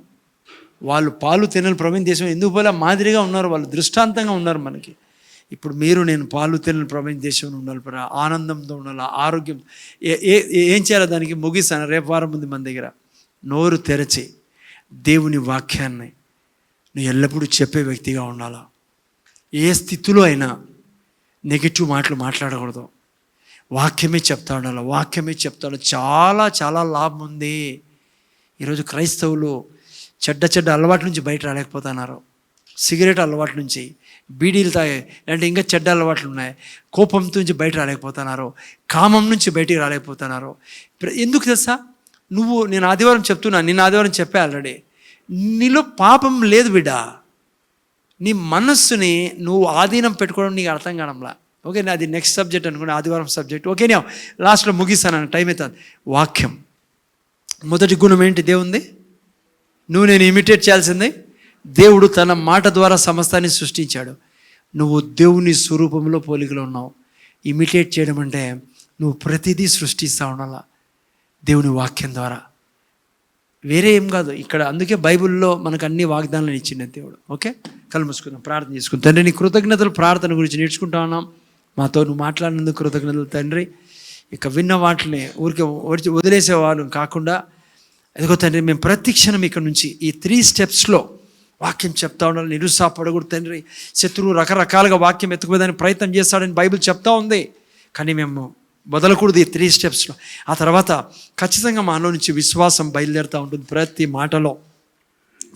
వాళ్ళు పాలు తేనెలు ప్రవీణ దేశం ఎందుకు పోలే మాదిరిగా ఉన్నారు, వాళ్ళు దృష్టాంతంగా ఉన్నారు మనకి. ఇప్పుడు మీరు నేను పాలు తేనెలు ప్రవీణ దేశంలో ఉండాలి, ఆనందంతో ఉండాలి, ఆరోగ్యం. ఏం చేయాలి దానికి? ముగిస్తాను, రేపు వారం ఉంది మన దగ్గర. నోరు తెరచి దేవుని వాక్యాన్ని నువ్వు ఎల్లప్పుడూ చెప్పే వ్యక్తిగా ఉండాలా. ఏ స్థితిలో అయినా నెగిటివ్ మాటలు మాట్లాడకూడదు, వాక్యమే చెప్తా ఉండాలి, వాక్యమే చెప్తాడు. చాలా చాలా లాభం ఉంది. ఈరోజు క్రైస్తవులు చెడ్డ అలవాట్ల నుంచి బయట రాలేకపోతున్నారు. సిగరెట్ అలవాట్ల నుంచి, బీడీలు తాగే, అంటే ఇంకా చెడ్డ అలవాట్లు ఉన్నాయి. కోపంతో నుంచి బయట రాలేకపోతున్నారు, కామం నుంచి బయటికి రాలేకపోతున్నారు. ఎందుకు తెలుసా? నేను ఆదివారం చెప్తున్నా, నిన్న ఆదివారం చెప్పే ఆల్రెడీ, నీలో పాపం లేదు బిడ్డ. నీ మనస్సుని నువ్వు ఆధీనం పెట్టుకోవడం నీకు అర్థం కావడంలా. ఓకేనా? అది నెక్స్ట్ సబ్జెక్ట్ అనుకోండి, ఆదివారం సబ్జెక్ట్. ఓకేనా? లాస్ట్లో ముగిస్తాను, టైం అవుతుంది. వాక్యం మొదటి గుణం ఏంటి దేవుంది? నేను ఇమిటేట్ చేయాల్సింది దేవుడు తన మాట ద్వారా సమస్తాన్ని సృష్టించాడు. నువ్వు దేవుని స్వరూపంలో పోలికలో ఉన్నావు. ఇమిటేట్ చేయడం అంటే నువ్వు ప్రతిదీ సృష్టిస్తూ ఉండాల దేవుని వాక్యం ద్వారా, వేరే ఏం కాదు ఇక్కడ. అందుకే బైబిల్లో మనకు అన్ని వాగ్దానాలను ఇచ్చిన దేవుడు. ఓకే, కళ్ళు మూసుకుందాం, ప్రార్థన చేసుకుందాం. తండ్రి, నీ కృతజ్ఞతలు ప్రార్థన గురించి నేర్చుకుంటా ఉన్నాం. మాతో నువ్వు మాట్లాడినందుకు కృతజ్ఞతలు తండ్రి. ఇక విన్న వాటిని ఊరికే వదిలేసే వాళ్ళు కాకుండా, ఎదుగో తండ్రి, మేము ప్రతి క్షణం ఇక్కడ నుంచి ఈ 3 స్టెప్స్లో వాక్యం చెప్తా ఉండాలి. నిరుత్సాహపడకూడదు తండ్రి. శత్రువు రకరకాలుగా వాక్యం ఎత్తుకుపోయేదానికి ప్రయత్నం చేస్తాడని బైబిల్ చెప్తా ఉంది, కానీ మేము వదలకూడదు ఈ 3 స్టెప్స్లో. ఆ తర్వాత ఖచ్చితంగా మాలో నుంచి విశ్వాసం బయలుదేరుతూ ఉంటుంది ప్రతి మాటలో.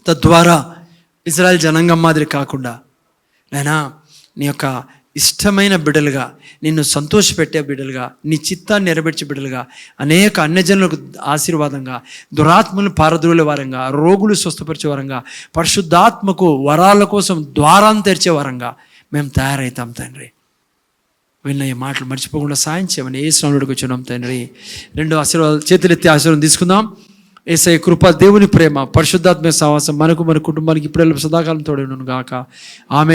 తద్వారా ఇజ్రాయెల్ జనాంగం మాదిరి కాకుండా నాయనా నీ యొక్క ఇష్టమైన బిడ్డలుగా, నిన్ను సంతోషపెట్టే బిడ్డలుగా, నీ చిత్తాన్ని నెరవేర్చే బిడ్డలుగా, అనేక అన్యజనులకు ఆశీర్వాదంగా, దురాత్మను పారద్రోలే వారంగా, రోగులు స్వస్థపరిచే వారంగా, పరిశుద్ధాత్మకు వరాల కోసం ద్వారాన్ని తెరిచే వారంగా మేము తయారవుతాం తండ్రి. విన్న ఈ మాటలు మర్చిపోకుండా సాయం చేయమని ఏ శ్రమలోకి వచ్చినాం తండ్రి. 2 ఆశీర్వాదాలు చేతులెత్తి ఆశీర్వాదం తీసుకుందాం. యేసయ్య కృప, దేవుని ప్రేమ, పరిశుద్ధాత్మ సహవాసం మనకు మన కుటుంబానికి ఇప్పుడు సదాకాలం తోడేను గాక. ఆమె